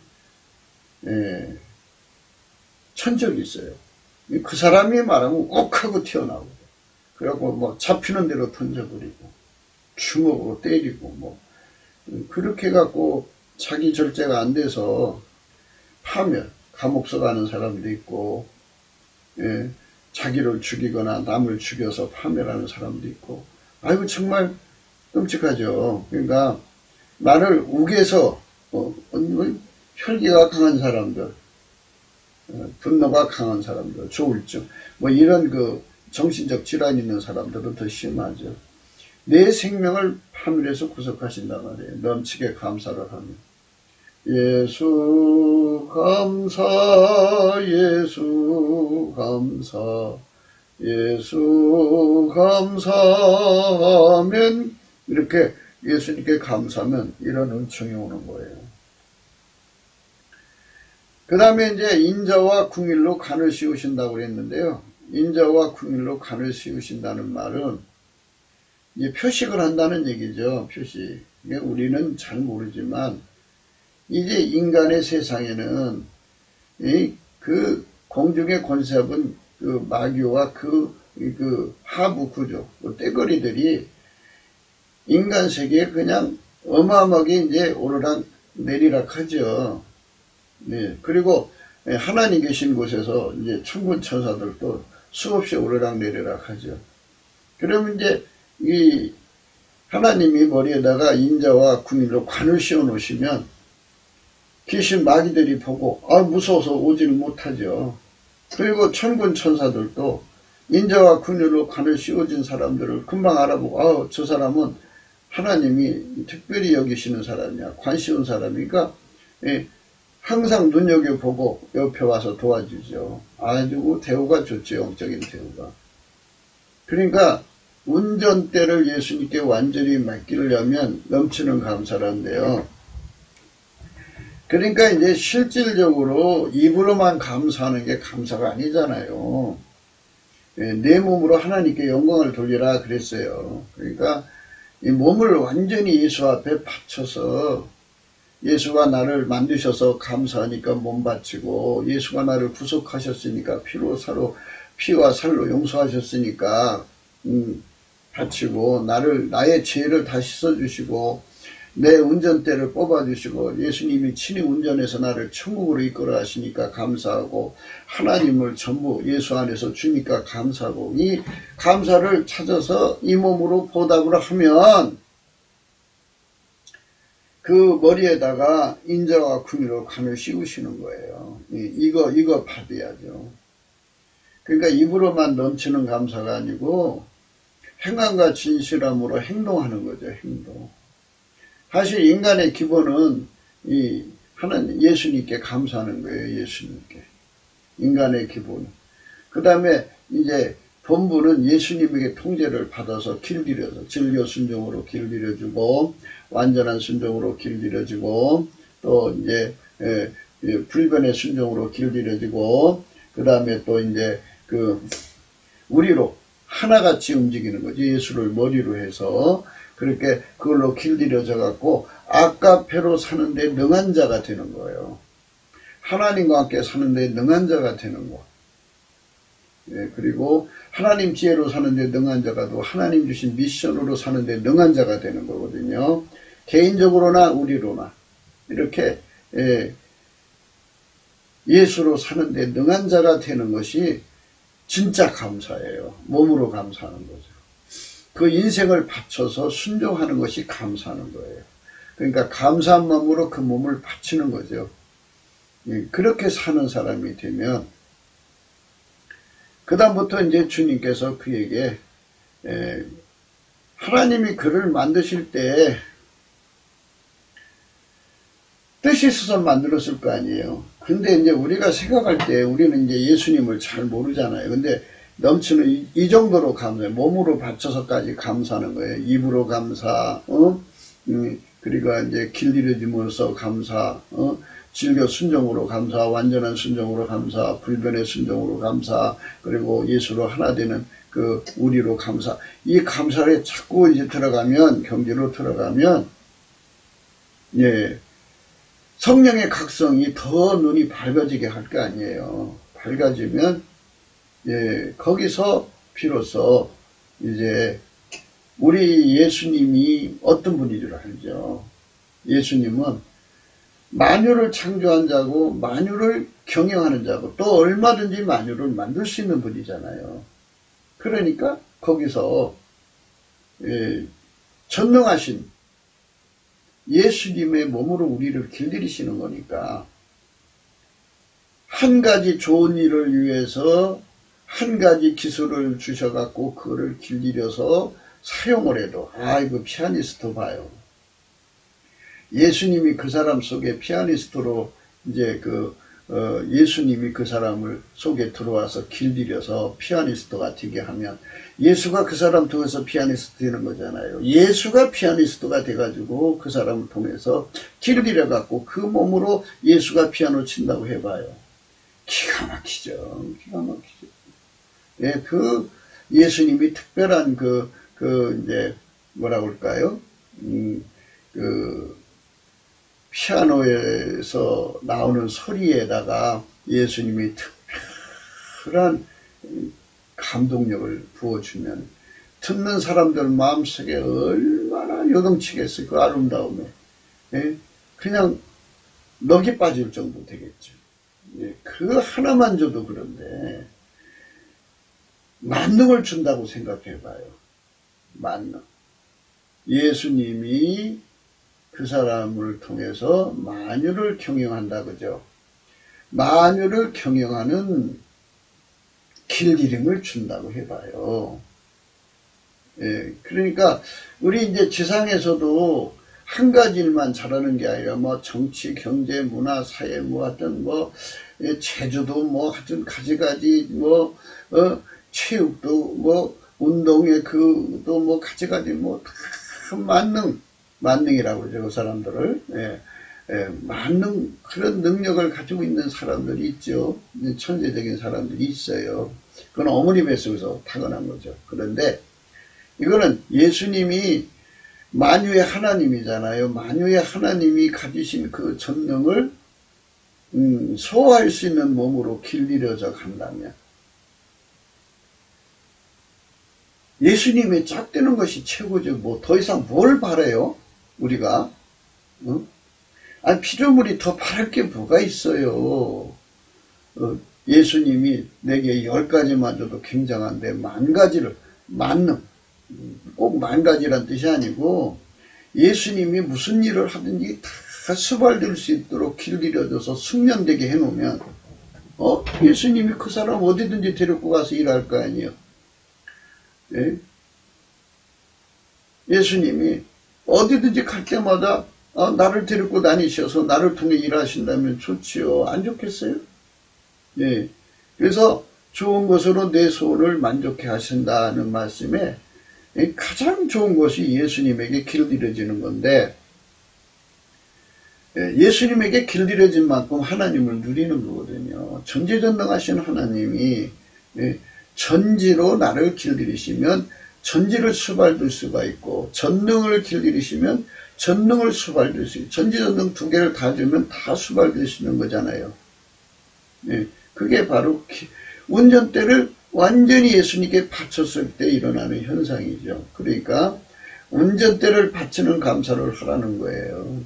천적이 있어요. 그 사람이 말하면 욱 하고 튀어나오고, 그래갖고 뭐 잡히는 대로 던져버리고, 주먹으로 때리고, 그렇게 해갖고 자기 절제가 안 돼서 파멸, 감옥서 가는 사람도 있고, 자기를 죽이거나 남을 죽여서 파멸하는 사람도 있고, 아이고 정말 끔찍하죠. 그러니까 나를 욱에서 혈기가 강한 사람들, 분노가 강한 사람들, 조울증, 이런 정신적 질환이 있는 사람들은 더 심하죠. 내 생명을 파멸해서 구속하신단 말이에요. 넘치게 감사를 하며. 예수 감사, 예수 감사, 예수 감사하면, 이렇게 예수님께 감사하면 이런 은총이 오는 거예요. 그 다음에 이제 인자와 궁일로 간을 씌우신다고 그랬는데요. 인자와 궁일로 간을 씌우신다는 말은 이제 표식을 한다는 얘기죠. 표식. 우리는 잘 모르지만 이제 인간의 세상에는 그 공중의 권세합은 그 마귀와 그 하부 구조, 떼거리들이 인간 세계에 그냥 어마어마하게 이제 오르락 내리락 하죠. 네. 그리고 하나님 계신 곳에서 이제 천군 천사들도 수없이 오르락 내리락 하죠. 그러면 이제 이 하나님이 머리에다가 인자와 궁일로 관을 씌워 놓으시면 귀신 마귀들이 보고 무서워서 오지는 못하죠. 그리고 천군 천사들도 인자와 긍휼로 관을 씌워진 사람들을 금방 알아보고 저 사람은 하나님이 특별히 여기시는 사람이야. 관 씌운 사람이니까 항상 눈여겨보고 옆에 와서 도와주죠. 아주 대우가 좋죠. 영적인 대우가. 그러니까 운전대를 예수님께 완전히 맡기려면 넘치는 감사란데요. 그러니까 이제 실질적으로 입으로만 감사하는 게 감사가 아니잖아요. 내 몸으로 하나님께 영광을 돌리라 그랬어요. 그러니까 이 몸을 완전히 예수 앞에 바쳐서 예수가 나를 만드셔서 감사하니까 몸 바치고 예수가 나를 구속하셨으니까 피와 살로 용서하셨으니까 바치고 나의 죄를 다 씻어주시고 내 운전대를 뽑아주시고 예수님이 친히 운전해서 나를 천국으로 이끌어 가시니까 감사하고 하나님을 전부 예수 안에서 주니까 감사하고 이 감사를 찾아서 이 몸으로 보답을 하면 그 머리에다가 인자와 긍휼로 관을 씌우시는 거예요. 이거 받아야죠. 그러니까 입으로만 넘치는 감사가 아니고 행함과 진실함으로 행동하는 거죠. 행동. 사실 인간의 기본은 하나님 예수님께 감사하는 거예요. 예수님께. 인간의 기본. 그 다음에 이제 본부는 예수님에게 통제를 받아서 길들여서 진료 순종으로 길들여주고 완전한 순종으로 길들여주고 또 이제 불변의 순종으로 길들여주고 그 다음에 또 이제 우리로 하나같이 움직이는 거지. 예수를 머리로 해서 그렇게 그걸로 길들여져 갖고 아까페로 사는데 능한 자가 되는 거예요. 하나님과 함께 사는데 능한 자가 되는 거. 그리고 하나님 지혜로 사는데 능한 자가 또 하나님 주신 미션으로 사는데 능한 자가 되는 거거든요. 개인적으로나 우리로나 이렇게 예수로 사는데 능한 자가 되는 것이 진짜 감사예요. 몸으로 감사하는 거죠. 그 인생을 바쳐서 순종하는 것이 감사하는 거예요. 그러니까 감사한 마음으로 그 몸을 바치는 거죠. 그렇게 사는 사람이 되면 그 다음부터 이제 주님께서 그에게 하나님이 그를 만드실 때 뜻이 있어서 만들었을 거 아니에요. 근데 이제 우리가 생각할 때 우리는 이제 예수님을 잘 모르잖아요. 근데 넘치는 이 정도로 감사해. 몸으로 바쳐서까지 감사하는 거예요. 입으로 감사, 그리고 이제 길들여짐으로써 감사, 질겨 순종으로 감사, 완전한 순종으로 감사, 불변의 순종으로 감사, 그리고 예수로 하나 되는 그 우리로 감사. 이 감사에 자꾸 이제 들어가면, 경지로 들어가면, 성령의 각성이 더 눈이 밝아지게 할 거 아니에요. 밝아지면, 거기서 비로소 이제 우리 예수님이 어떤 분인 줄 알죠. 예수님은 만유를 창조한 자고 만유를 경영하는 자고 또 얼마든지 만유를 만들 수 있는 분이잖아요. 그러니까 거기서 전능하신 예수님의 몸으로 우리를 길들이시는 거니까 한 가지 좋은 일을 위해서 한 가지 기술을 주셔갖고 그거를 길들여서 사용을 해도 이거 피아니스트 봐요. 예수님이 그 사람 속에 피아니스트로 이제 예수님이 그 사람을 속에 들어와서 길들여서 피아니스트가 되게 하면 예수가 그 사람 통해서 피아니스트 되는 거잖아요. 예수가 피아니스트가 돼가지고 그 사람을 통해서 길들여갖고 그 몸으로 예수가 피아노 친다고 해봐요. 기가 막히죠. 기가 막히죠. 그 예수님이 특별한 이제 뭐라고 할까요? 피아노에서 나오는 소리에다가 예수님이 특별한 감동력을 부어주면 듣는 사람들 마음속에 얼마나 요동치겠어요. 그 아름다움에. 그냥 넋이 빠질 정도 되겠죠. 그 하나만 줘도 그런데 만능을 준다고 생각해 봐요. 만능. 예수님이 그 사람을 통해서 만유를 경영한다, 그죠? 만유를 경영하는 길들임을 준다고 해봐요. 예, 그러니까 우리 이제 지상에서도 한 가지 일만 잘하는 게 아니라 뭐 정치, 경제, 문화, 사회 뭐 하여튼 뭐 제주도 뭐 하여튼 가지가지 뭐 체육도 뭐 운동의 그도 뭐 가지가지 뭐 다 만능이라고 그러죠. 그 사람들을. 만능 그런 능력을 가지고 있는 사람들이 있죠. 천재적인 사람들이 있어요. 그건 어머니 뱃속에서 타고난 거죠. 그런데 이거는 예수님이 만유의 하나님이잖아요. 만유의 하나님이 가지신 그 전능을 소화할 수 있는 몸으로 길들여져 간다면 예수님의 짝되는 것이 최고죠. 뭐 더 이상 뭘 바라요? 우리가 아니 피조물이 더 바랄 게 뭐가 있어요. 예수님이 내게 10가지만 줘도 굉장한데 10,000가지를 만능 꼭 10,000가지란 뜻이 아니고 예수님이 무슨 일을 하든지 다 수발될 수 있도록 길들여져서 숙련되게 해놓으면 예수님이 그 사람 어디든지 데리고 가서 일할 거 아니에요. 예? 예수님이 어디든지 갈 때마다 나를 데리고 다니셔서 나를 통해 일하신다면 좋지요. 안 좋겠어요? 예. 그래서 좋은 것으로 내 소원을 만족해 하신다는 말씀에 가장 좋은 것이 예수님에게 길들여지는 건데 예수님에게 길들여진 만큼 하나님을 누리는 거거든요. 전지전능하신 하나님이 전지로 나를 길들이시면 전지를 수발될 수가 있고 전능을 길들이시면 전능을 수발될 수 있고 전지전능 두 개를 다 주면 다 수발될 수 있는 거잖아요. 그게 바로 운전대를 완전히 예수님께 바쳤을 때 일어나는 현상이죠. 그러니까 운전대를 바치는 감사를 하라는 거예요.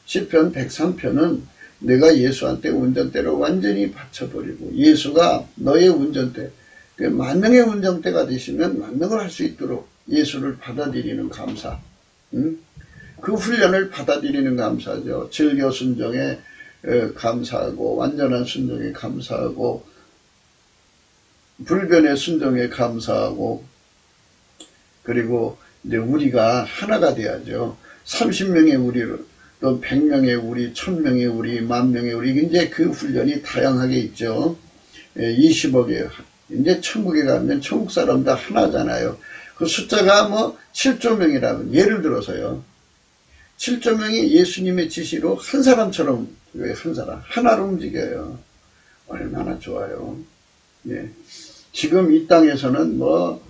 시편 103편은 내가 예수한테 운전대를 완전히 바쳐버리고 예수가 너의 운전대, 만능의 운전대가 되시면 만능을 할 수 있도록 예수를 받아들이는 감사, 그 훈련을 받아들이는 감사죠. 즐겨 순종에 감사하고 완전한 순종에 감사하고 불변의 순종에 감사하고 그리고 이제 우리가 하나가 돼야죠. 30명의 우리를 또 100명의 우리, 1000명의 우리, 10,000명의 우리 이제 그 훈련이 다양하게 있죠. 20억에 이제 천국에 가면 천국 사람들 하나잖아요. 그 숫자가 뭐 7조 명이라면 예를 들어서요. 7조 명이 예수님의 지시로 한 사람처럼 한 사람 하나로 움직여요. 얼마나 좋아요. 예. 지금 이 땅에서는 뭐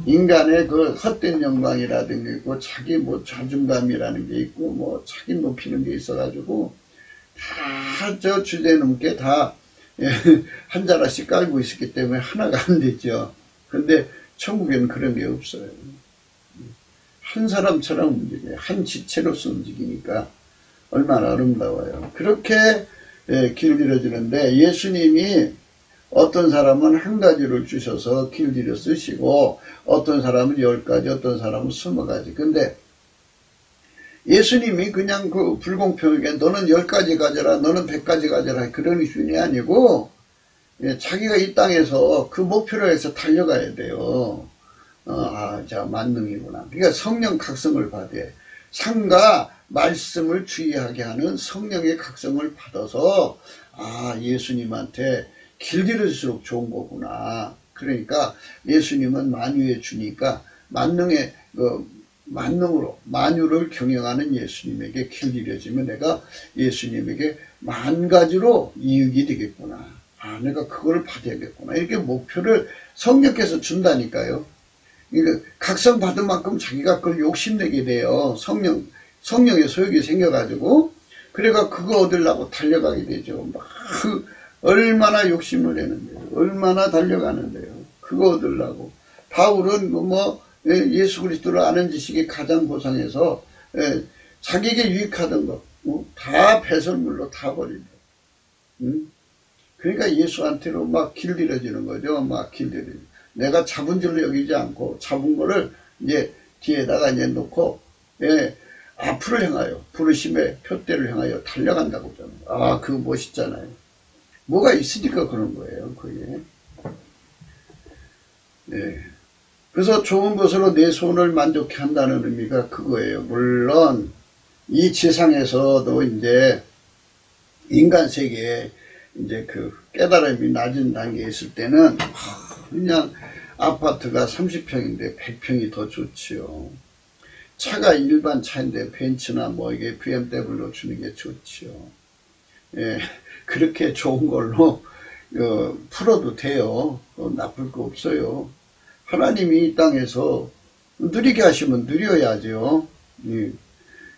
인간의 그 헛된 영광이라든가 있고 자기 뭐 자존감이라는 게 있고 뭐 자기 높이는 게 있어가지고 다 저 주제넘게 다 한 자락씩 깔고 있었기 때문에 하나가 안 됐죠. 근데 천국에는 그런 게 없어요. 한 사람처럼 움직여요. 한 지체로서 움직이니까 얼마나 아름다워요. 그렇게 길들여지는데 예수님이 어떤 사람은 한 가지를 주셔서 길들여 쓰시고 어떤 사람은 10가지 어떤 사람은 20가지. 근데 예수님이 그냥 그 불공평하게 너는 10가지 가져라 너는 100가지 가져라 그런 수준이 아니고 자기가 이 땅에서 그 목표를 해서 달려가야 돼요. 자 만능이구나. 그러니까 성령 각성을 받아야 상과 말씀을 주의하게 하는 성령의 각성을 받아서 예수님한테 길들일수록 좋은 거구나. 그러니까 예수님은 만유에 주니까 만능으로 만유를 경영하는 예수님에게 길들여지면 내가 예수님에게 10,000가지로 이익이 되겠구나. 내가 그걸 받아야겠구나. 이렇게 목표를 성령께서 준다니까요. 그러니까 각성 받은 만큼 자기가 그걸 욕심내게 돼요. 성령의 소욕이 생겨가지고 그래가 그거 얻으려고 달려가게 되죠. 막 얼마나 욕심을 내는데요. 얼마나 달려가는데요. 그거 얻으려고. 바울은 예수 그리스도를 아는 지식이 가장 보상해서 자기에게 유익하던 거 다 배설물로 다 버리고. 그러니까 예수한테로 막 길들여지는 거죠. 막 길들여지는. 내가 잡은 줄로 여기지 않고 잡은 거를 이제 뒤에다가 이제 놓고 앞을 향하여 부르심의 표대를 향하여 달려간다고 하잖아요. 아, 그거 멋있잖아요. 뭐가 있으니까 그런 거예요. 그게. 네. 그래서 좋은 것으로 내 손을 만족해 한다는 의미가 그거예요. 물론 이 지상에서도 이제 인간 세계에 이제 그 깨달음이 낮은 단계에 있을 때는 그냥 아파트가 30평인데 100평이 더 좋지요. 차가 일반 차인데 벤츠나 뭐 이게 BMW로 주는 게 좋지요. 예, 그렇게 좋은 걸로 풀어도 돼요. 나쁠 거 없어요. 하나님이 이 땅에서 누리게 하시면 누려야죠. 예,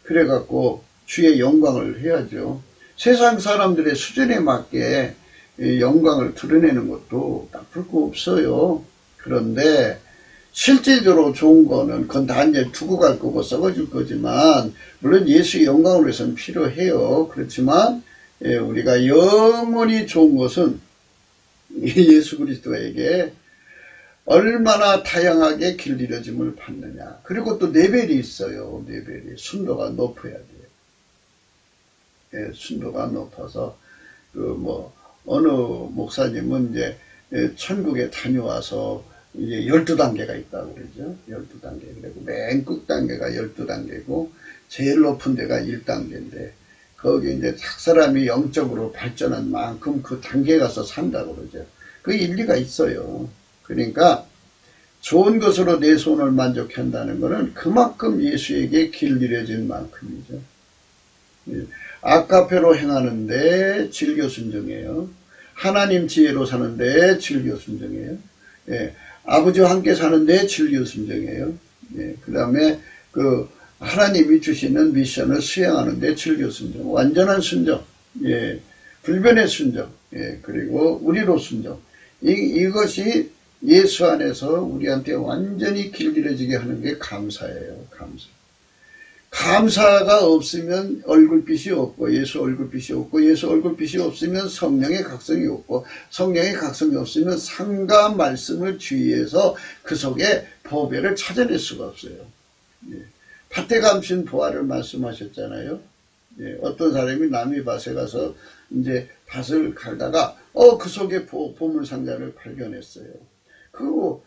그래갖고 주의 영광을 해야죠. 세상 사람들의 수준에 맞게 영광을 드러내는 것도 나쁠 거 없어요. 그런데 실제적으로 좋은 거는 그건 다 이제 두고 갈 거고 썩어질 거지만, 물론 예수의 영광을 위해서는 필요해요. 그렇지만 우리가 영원히 좋은 것은 예수 그리스도에게 얼마나 다양하게 길들여짐을 받느냐. 그리고 또 레벨이 있어요. 레벨이 순도가 높아야 돼요. 예, 순도가 높아서 어느 목사님은 이제 천국에 다녀와서 이제 12단계가 있다고 그러죠. 12단계. 그리고 맨 끝단계가 12단계고 제일 높은 데가 1단계인데 거기 이제 각 사람이 영적으로 발전한 만큼 그 단계에 가서 산다고 그러죠. 그 일리가 있어요. 그러니까 좋은 것으로 내 손을 만족한다는 것은 그만큼 예수에게 길들여진 만큼이죠. 아카페로 행하는데 즐겨 순종해요. 하나님 지혜로 사는데 즐겨 순종해요. 예, 아버지와 함께 사는데 즐겨 순종해요. 예, 그 다음에 하나님이 주시는 미션을 수행하는데 즐겨 순종. 완전한 순종. 예, 불변의 순종. 예, 그리고 우리로 순종. 이것이 예수 안에서 우리한테 완전히 길들여지게 하는 게 감사예요. 감사. 감사가 없으면 얼굴빛이 없고 예수 얼굴빛이 없고 예수 얼굴빛이 없으면 성령의 각성이 없고 성령의 각성이 없으면 상과 말씀을 주의해서 그 속에 보배를 찾아낼 수가 없어요. 예. 밭에 감신 보화를 말씀하셨잖아요. 예. 어떤 사람이 남의 밭에 가서 이제 밭을 갈다가 그 속에 보물 상자를 발견했어요. 그거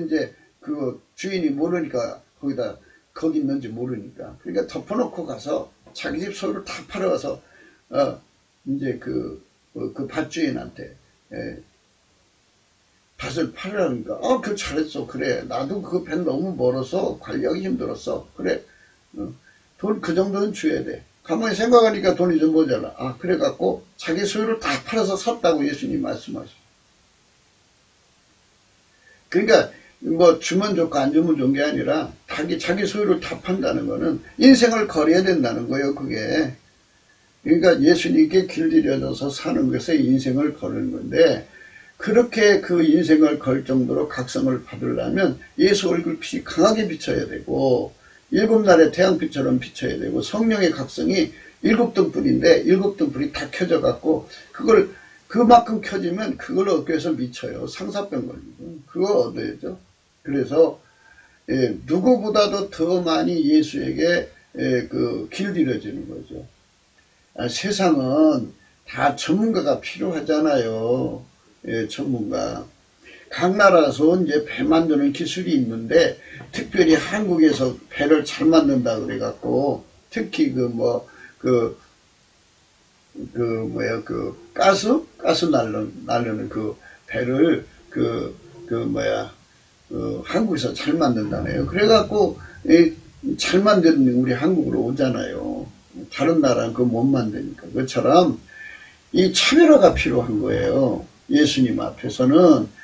이제 주인이 모르니까 거기 있는지 모르니까. 그러니까 덮어놓고 가서 자기 집 소유를 다 팔아가서, 이제 그 밭주인한테, 밭을 팔으라니까, 그 잘했어. 그래. 나도 그 밭 너무 멀어서 관리하기 힘들었어. 그래. 돈 그 정도는 줘야 돼. 가만히 생각하니까 돈이 좀 모자라. 그래갖고 자기 소유를 다 팔아서 샀다고 예수님 말씀하셔. 그러니까, 주면 좋고 안 주면 좋은 게 아니라 자기 소유를 다 판다는 거는 인생을 걸어야 된다는 거예요. 그게. 그러니까 예수님께 길들여져서 사는 것에 인생을 거는 건데, 그렇게 그 인생을 걸 정도로 각성을 받으려면 예수 얼굴빛이 강하게 비춰야 되고 7날의 태양빛처럼 비춰야 되고 성령의 각성이 7등불인데 7등불이 다 켜져 갖고 그만큼 켜지면 그걸 얻기 위해서 미쳐요. 상사병 걸리고 그거 얻어야죠. 그래서 누구보다도 더 많이 예수에게 길들여지는 거죠. 세상은 다 전문가가 필요하잖아요. 전문가. 각 나라에서 이제 배 만드는 기술이 있는데 특별히 한국에서 배를 잘 만든다 그래갖고 특히 가스 날르는 그 배를 한국에서 잘 만든다네요. 그래갖고 잘 만드는 우리 한국으로 오잖아요. 다른 나라는 그거 못 만드니까. 그것처럼 이 차별화가 필요한 거예요. 예수님 앞에서는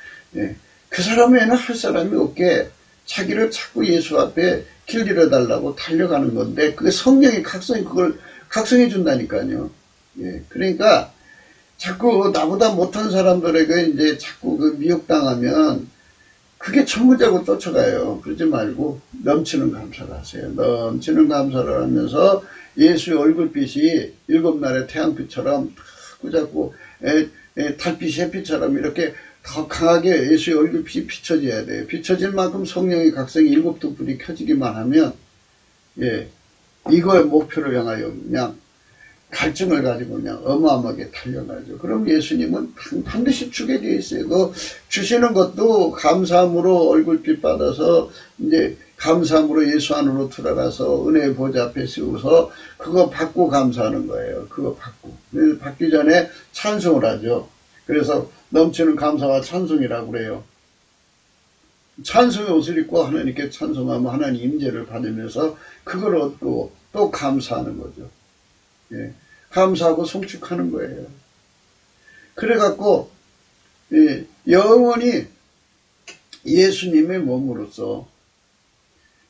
그 사람 외에는 할 사람이 없게 자기를 자꾸 예수 앞에 길들여 달라고 달려가는 건데 그게 성령의 각성이 그걸 각성해 준다니까요. 그러니까 자꾸 나보다 못한 사람들에게 이제 자꾸 미혹당하면 그게 천문자고 쫓아가요. 그러지 말고 넘치는 감사를 하세요. 넘치는 감사를 하면서 예수의 얼굴빛이 7날의 태양빛처럼 자꾸 달빛, 햇빛처럼 이렇게 더 강하게 예수의 얼굴빛이 비춰져야 돼요. 비춰질 만큼 성령의 각성이 7등불이 켜지기만 하면 이거의 목표를 향하여 그냥 갈증을 가지고 그냥 어마어마하게 달려가죠. 그럼 예수님은 반드시 주게 되어 있어요. 그 주시는 것도 감사함으로 얼굴빛 받아서 이제 감사함으로 예수 안으로 들어가서 은혜의 보좌 앞에 세워서 그거 받고 감사하는 거예요. 그거 받고. 받기 전에 찬송을 하죠. 그래서 넘치는 감사와 찬송이라고 그래요. 찬송의 옷을 입고 하나님께 찬송하면 하나님 임재를 받으면서 그걸 얻고 또 감사하는 거죠. 예, 감사하고 송축하는 거예요. 그래갖고 영원히 예수님의 몸으로서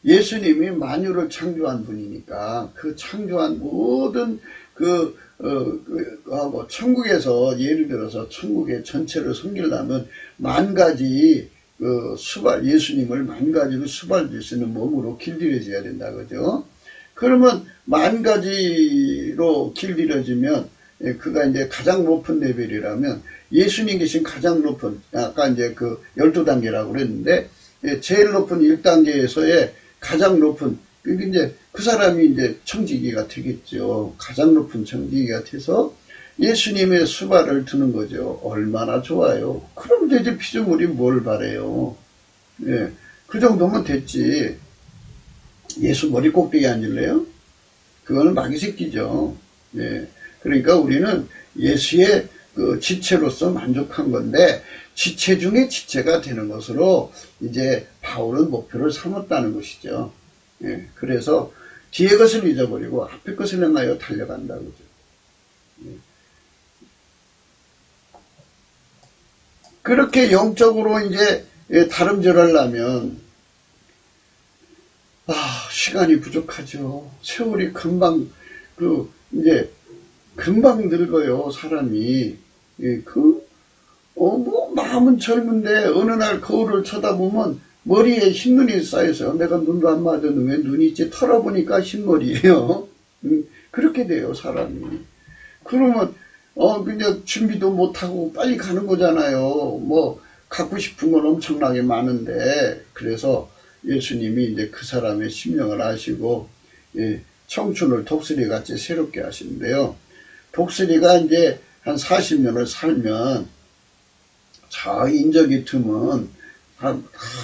예수님이 만유를 창조한 분이니까 그 창조한 모든 천국에서 예를 들어서 천국의 전체를 섬기려면 만 가지 예수님을 만 가지로 수발될 수 있는 몸으로 길들여져야 된다 그죠? 그러면 만 가지로 길들여지면 그가 이제 가장 높은 레벨이라면 예수님 계신 가장 높은 아까 이제 그 12단계라고 그랬는데 제일 높은 1단계에서의 가장 높은 이제 그 사람이 이제 청지기가 되겠죠. 가장 높은 청지기가 돼서 예수님의 수발을 드는 거죠. 얼마나 좋아요. 그럼 이제 피조물이 뭘 바래요. 예, 그 정도면 됐지. 예수 머리 꼭대기에 앉을래요? 그거는 마귀 새끼죠. 예, 그러니까 우리는 예수의 그 지체로서 만족한 건데 지체 중에 지체가 되는 것으로 이제 바울은 목표를 삼았다는 것이죠. 예, 그래서 뒤에 것을 잊어버리고 앞에 것을 향하여 달려간다고 그러죠. 예. 그렇게 영적으로 이제 다름질하려면 시간이 부족하죠. 세월이 금방 이제 금방 늙어요 사람이. 예, 마음은 젊은데 어느 날 거울을 쳐다보면 머리에 흰눈이 쌓여서 내가 눈도 안 맞았는데 왜 눈이 있지 털어보니까 흰머리예요. 그렇게 돼요 사람이. 그러면 그냥 준비도 못하고 빨리 가는 거잖아요. 뭐 갖고 싶은 건 엄청나게 많은데 그래서 예수님이 이제 그 사람의 심령을 아시고 청춘을 독수리같이 새롭게 하시는데요. 독수리가 이제 한 40년을 살면 저 인적이 틈은 다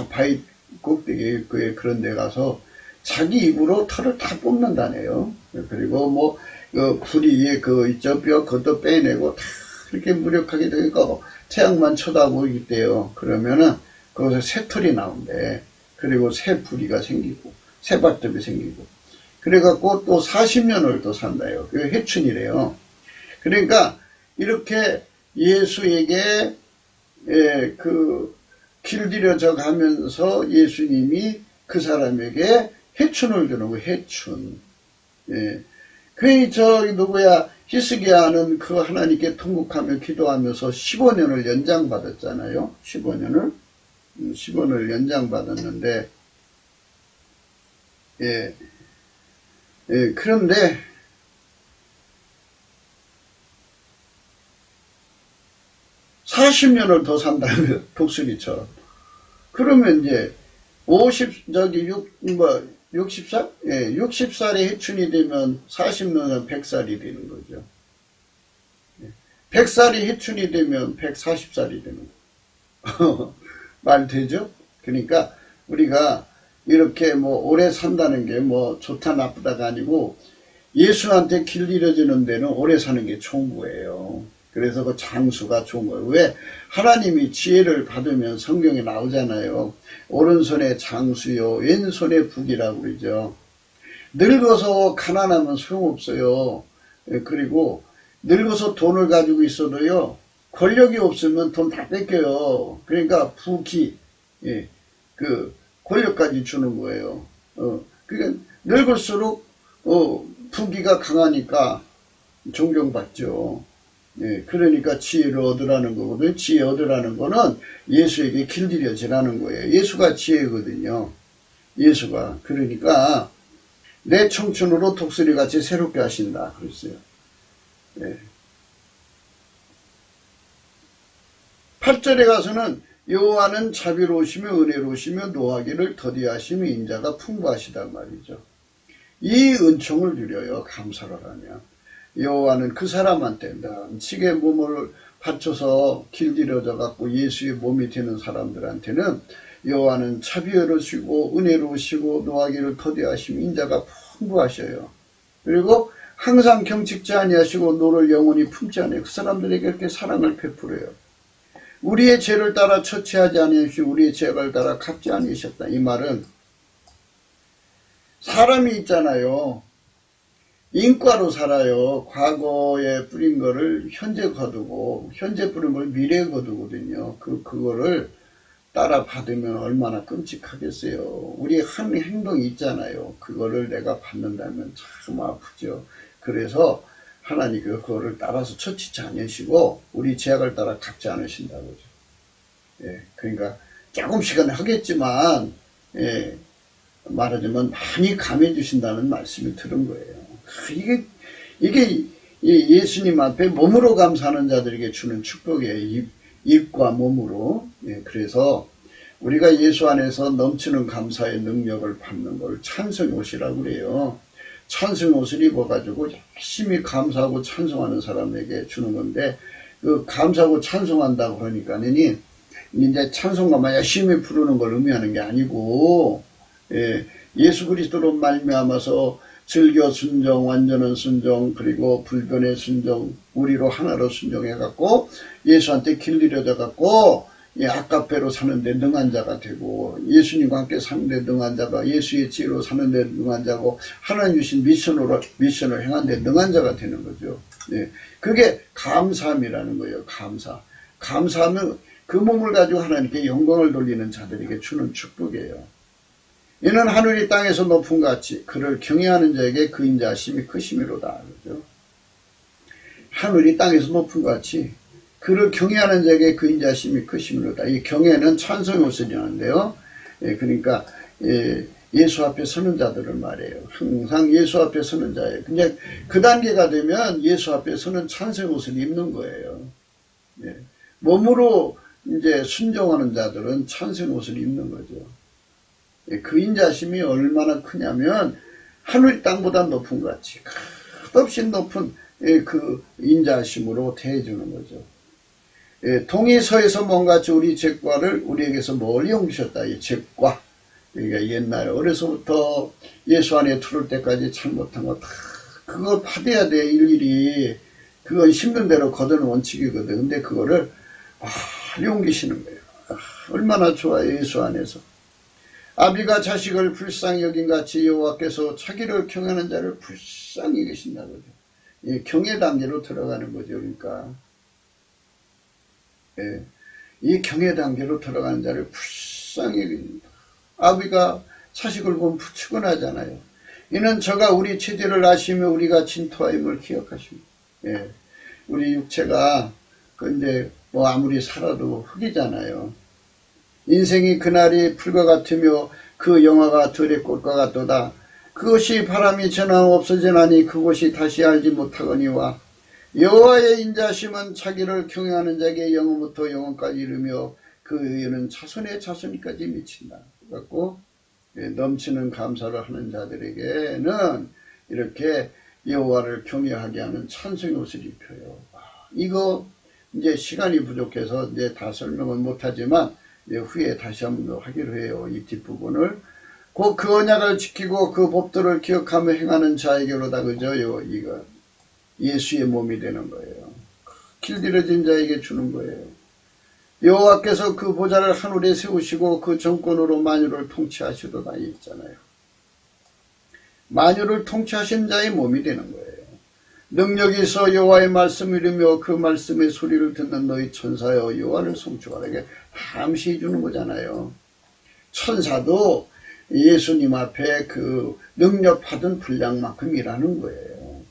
바위 꼭대기 그런 데 가서 자기 입으로 털을 다 뽑는다네요. 그리고 뭐 부리 저 뼈 그것도 빼내고 다 이렇게 무력하게 되니까 태양만 쳐다보기 때요. 그러면은 거기서 새 털이 나온대. 그리고 새 부리가 생기고 새 발톱이 생기고 그래갖고 또 40년을 또 산다요. 그게 해춘이래요. 그러니까 이렇게 예수에게 길들여져 가면서 예수님이 그 사람에게 해춘을 주는 거예요. 해춘. 히스기야는 그 하나님께 통곡하며 기도하면서 15년을 연장받았잖아요. 15년을 연장받았는데, 그런데, 40년을 더 산다면, 독수리처럼. 그러면 이제, 60살? 60살에 해춘이 되면 40년은 100살이 되는 거죠. 100살이 해춘이 되면 140살이 되는 거죠. 말 되죠? 그러니까 우리가 이렇게 뭐 오래 산다는 게 뭐 좋다 나쁘다가 아니고 예수한테 길들여지는 데는 오래 사는 게 좋은 거예요. 그래서 그 장수가 좋은 거예요. 왜? 하나님이 지혜를 받으면 성경에 나오잖아요. 오른손에 장수요 왼손에 북이라고 그러죠. 늙어서 가난하면 소용없어요. 그리고 늙어서 돈을 가지고 있어도요 권력이 없으면 돈 다 뺏겨요. 그러니까 북이 권력까지 주는 거예요. 그러니까 늙을수록 북이가 강하니까 존경받죠. 그러니까 지혜를 얻으라는 거거든요. 지혜 얻으라는 거는 예수에게 길들여지라는 거예요. 예수가 지혜거든요. 예수가. 그러니까 내 청춘으로 독수리같이 새롭게 하신다. 그랬어요. 8절에 가서는 여호와는 자비로우시며 은혜로우시며 노하기를 더디하시며 인자가 풍부하시단 말이죠. 이 은총을 누려요. 감사를 하면. 여호와는 그 사람한테 넘치게 몸을 바쳐서 길들여져 갖고 예수의 몸이 되는 사람들한테는 여호와는 자비로우시고 은혜로우시고 노하기를 더디하시며 인자가 풍부하셔요. 그리고 항상 경직지 아니하시고 노를 영원히 품지 않아요. 그 사람들에게 이렇게 사랑을 베풀어요. 우리의 죄를 따라 처치하지 아니하시고 우리의 죄를 따라 갚지 아니하셨다. 이 말은 사람이 있잖아요. 인과로 살아요. 과거에 뿌린 거를 현재 거두고 현재 뿌린 걸 미래에 거두거든요. 그거를 따라 받으면 얼마나 끔찍하겠어요. 우리 한 행동이 있잖아요. 그거를 내가 받는다면 참 아프죠. 그래서 하나님께서 그거를 따라서 처치지 않으시고 우리 죄악을 따라 갚지 않으신다고죠. 예, 그러니까 조금씩은 하겠지만 말하자면 많이 감해 주신다는 말씀이 들은 거예요. 이게 예수님 앞에 몸으로 감사하는 자들에게 주는 축복이에요. 입과 몸으로. 그래서 우리가 예수 안에서 넘치는 감사의 능력을 받는 걸 찬송의 옷이라고 그래요. 찬송의 옷을 입어가지고 열심히 감사하고 찬송하는 사람에게 주는 건데, 그 감사하고 찬송한다고 그러니까는 이제 찬송가만 열심히 부르는 걸 의미하는 게 아니고, 예수 그리스도로 말미암아서 즐겨 순종, 완전한 순종, 그리고 불변의 순종, 우리로 하나로 순종해갖고 예수한테 길들여져갖고 아까페로 사는데 능한 자가 되고 예수님과 함께 사는데 능한 자가 예수의 지혜로 사는데 능한 자고 하나님 주신 미션을 행하는데 능한 자가 되는 거죠. 그게 감사함이라는 거예요. 감사하면 그 몸을 가지고 하나님께 영광을 돌리는 자들에게 주는 축복이에요. 이는 하늘이 땅에서 높은 같이 그를 경외하는 자에게 그 인자하심이 크심이로다. 그죠? 하늘이 땅에서 높은 같이 그를 경외하는 자에게 그 인자하심이 크심이로다. 이 경외는 찬송의 옷이라는데요. 그러니까 예수 앞에 서는 자들을 말해요. 항상 예수 앞에 서는 자예요. 근데 그 단계가 되면 예수 앞에 서는 찬송의 옷을 입는 거예요. 몸으로 이제 순종하는 자들은 찬송의 옷을 입는 거죠. 그 인자심이 얼마나 크냐면 하늘 땅보다 높은 것 같이 끝없이 높은 그 인자심으로 대해주는 거죠. 동이 서에서 뭔같이 우리 죄과를 우리에게서 멀리 옮기셨다. 이 죄과. 그러니까 옛날에 어려서부터 예수 안에 들어올 때까지 잘못한 거 다 그거 받아야 돼. 일일이. 그건 힘든 대로 거두는 원칙이거든. 근데 그거를 멀리 옮기시는 거예요. 얼마나 좋아요. 예수 안에서. 아비가 자식을 불쌍히 여긴 같이 여호와께서 자기를 경외하는 자를 불쌍히 계신다고요. 경외 단계로 들어가는 거죠. 그러니까 이 경외 단계로 들어가는 자를 불쌍히 계신다. 아비가 자식을 보면 측은하잖아요. 이는 저가 우리 체질을 아시며 우리가 진토하임을 기억하십니다. 우리 육체가 근데 뭐 아무리 살아도 흙이잖아요. 인생이 그날이 풀과 같으며 그 영화가 들의 꽃과 같도다. 그것이 바람이 전함 없어지나니 그것이 다시 알지 못하거니와 여호와의 인자심은 자기를 경외하는 자에게 영원부터 영원까지 이르며 그 의는 자손의 자손까지 미친다. 그래갖고 넘치는 감사를 하는 자들에게는 이렇게 여호와를 경외하게 하는 찬송의 옷을 입혀요. 이거 이제 시간이 부족해서 이제 다 설명은 못하지만 후에 다시 한번 하기로 해요. 이 뒷부분을. 그 언약을 지키고 그 법도를 기억하며 행하는 자에게로다. 그죠? 이거 예수의 몸이 되는 거예요. 길들여진 자에게 주는 거예요. 여호와께서 그 보좌를 하늘에 세우시고 그 정권으로 만유를 통치하시도다 있잖아요. 만유를 통치하신 자의 몸이 되는 거예요. 능력이 있어 여호와의 말씀을 이루며 그 말씀의 소리를 듣는 너희 천사여 여호와를 송축하라. 이게 함시 주는 거잖아요. 천사도 예수님 앞에 그 능력 받은 분량만큼 일하는 거예요.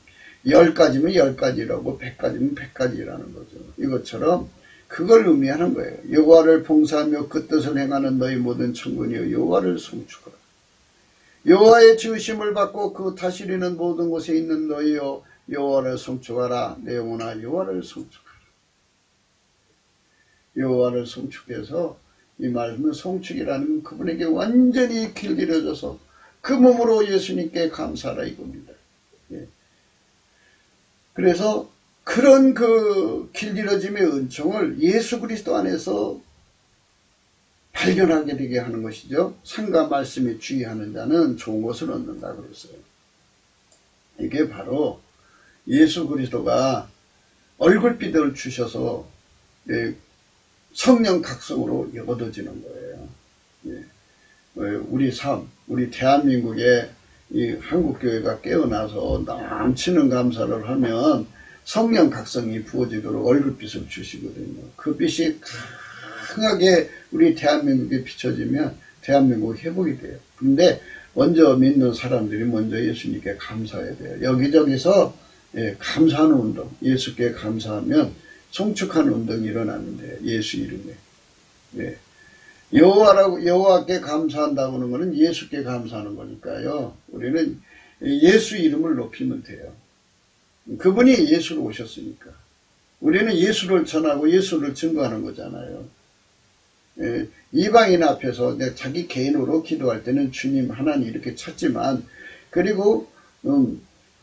10가지면 10가지라고 100가지면 100가지라는 거죠. 이것처럼 그걸 의미하는 거예요. 여호와를 봉사하며 그 뜻을 행하는 너희 모든 천군이여 여호와를 송축하라. 여호와의 지으심을 받고 그 다스리는 모든 곳에 있는 너희여 여호와를 송축하라. 내 영혼아 여호와를 송축하라. 여호와를 송축해서 이 말씀은 송축이라는 그분에게 완전히 길들여져서 그 몸으로 예수님께 감사하라 이겁니다. 예. 그래서 그런 그 길들여짐의 은총을 예수 그리스도 안에서 발견하게 되게 하는 것이죠. 상과 말씀에 주의하는 자는 좋은 것을 얻는다 그랬어요. 이게 바로 예수 그리스도가 얼굴빛을 주셔서 성령 각성으로 얻어지는 거예요. 우리 삶, 우리 대한민국의 이 한국교회가 깨어나서 넘치는 감사를 하면 성령 각성이 부어지도록 얼굴빛을 주시거든요. 그 빛이 강하게 우리 대한민국에 비춰지면 대한민국이 회복이 돼요. 근데 먼저 믿는 사람들이 먼저 예수님께 감사해야 돼요. 여기저기서 감사하는 운동, 예수께 감사하면 송축하는 운동이 일어나는데 예수 이름에. 여호와께 감사한다고 하는 것은 예수께 감사하는 거니까요. 우리는 예수 이름을 높이면 돼요. 그분이 예수로 오셨으니까. 우리는 예수를 전하고 예수를 증거하는 거잖아요. 이방인 앞에서 자기 개인으로 기도할 때는 주님 하나님 이렇게 찾지만, 그리고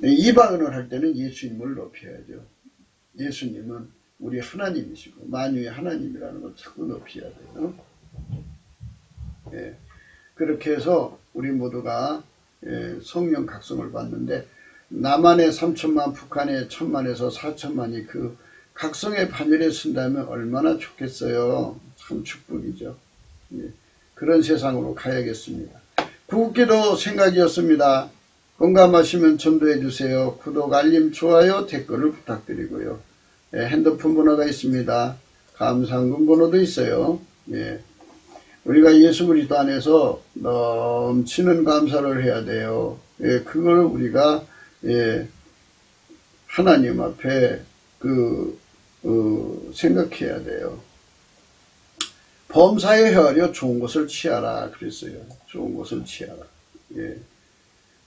이방인을 할 때는 예수님을 높여야죠. 예수님은 우리 하나님이시고 만유의 하나님이라는 걸 자꾸 높여야 돼요. 그렇게 해서 우리 모두가 성령 각성을 받는데, 남한의 3천만, 북한의 1,000만에서 4천만이 그 각성의 반열에 쓴다면 얼마나 좋겠어요. 참 축복이죠. 그런 세상으로 가야겠습니다. 구국기도 생각이었습니다. 공감하시면 전도해 주세요. 구독, 알림, 좋아요, 댓글을 부탁드리고요. 핸드폰 번호가 있습니다. 감사한금 번호도 있어요. 우리가 예수 그리스도 안에서 넘치는 감사를 해야 돼요. 그걸 우리가 하나님 앞에 생각해야 돼요. 범사에 헤아려 좋은 것을 취하라 그랬어요. 좋은 것을 취하라.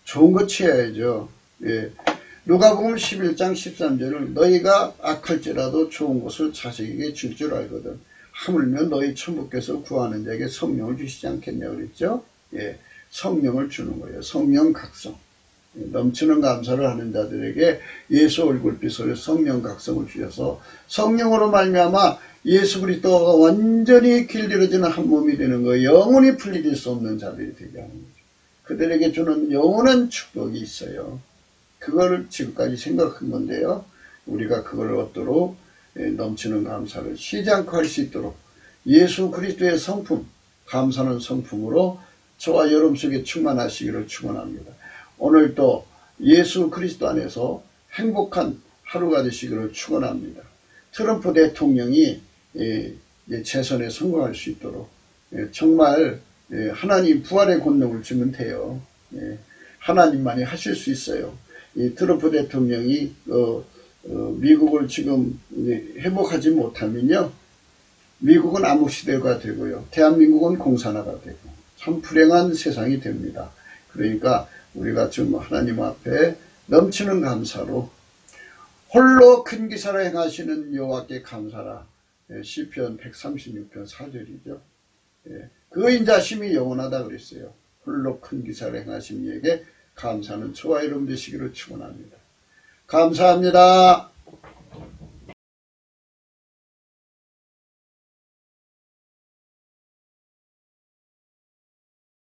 좋은 것 취해야죠. 누가복음 11장 13절을 너희가 악할지라도 좋은 것을 자식에게 줄 줄 알거든. 하물며 너희 천부께서 구하는 자에게 성령을 주시지 않겠냐 그랬죠. 성령을 주는 거예요. 성령 각성. 넘치는 감사를 하는 자들에게 예수 얼굴빛으로 성령 각성을 주셔서 성령으로 말미암아 예수 그리스도가 완전히 길들여지는 한 몸이 되는 거예요. 영원히 분리될 수 없는 자들이 되게 하는 거죠. 그들에게 주는 영원한 축복이 있어요. 그거를 지금까지 생각한 건데요. 우리가 그걸 얻도록 넘치는 감사를 쉬지 않고 할 수 있도록 예수 그리스도의 성품, 감사는 성품으로 저와 여러분 속에 충만하시기를 축원합니다. 오늘도 예수 그리스도 안에서 행복한 하루가 되시기를 축원합니다. 트럼프 대통령이 재선에 성공할 수 있도록 정말 하나님 부활의 권능을 주면 돼요. 하나님만이 하실 수 있어요. 이 트럼프 대통령이 미국을 지금 회복하지 못하면요, 미국은 암흑시대가 되고요, 대한민국은 공산화가 되고 참 불행한 세상이 됩니다. 그러니까 우리가 지금 하나님 앞에 넘치는 감사로 홀로 큰 기사를 행하시는 여호와께 감사라. 시편 136편 4절이죠. 그 인자심이 영원하다 그랬어요. 홀로 큰 기사를 행하신 이에게 감사는 저와 여러분 되시기를 축원합니다. 감사합니다.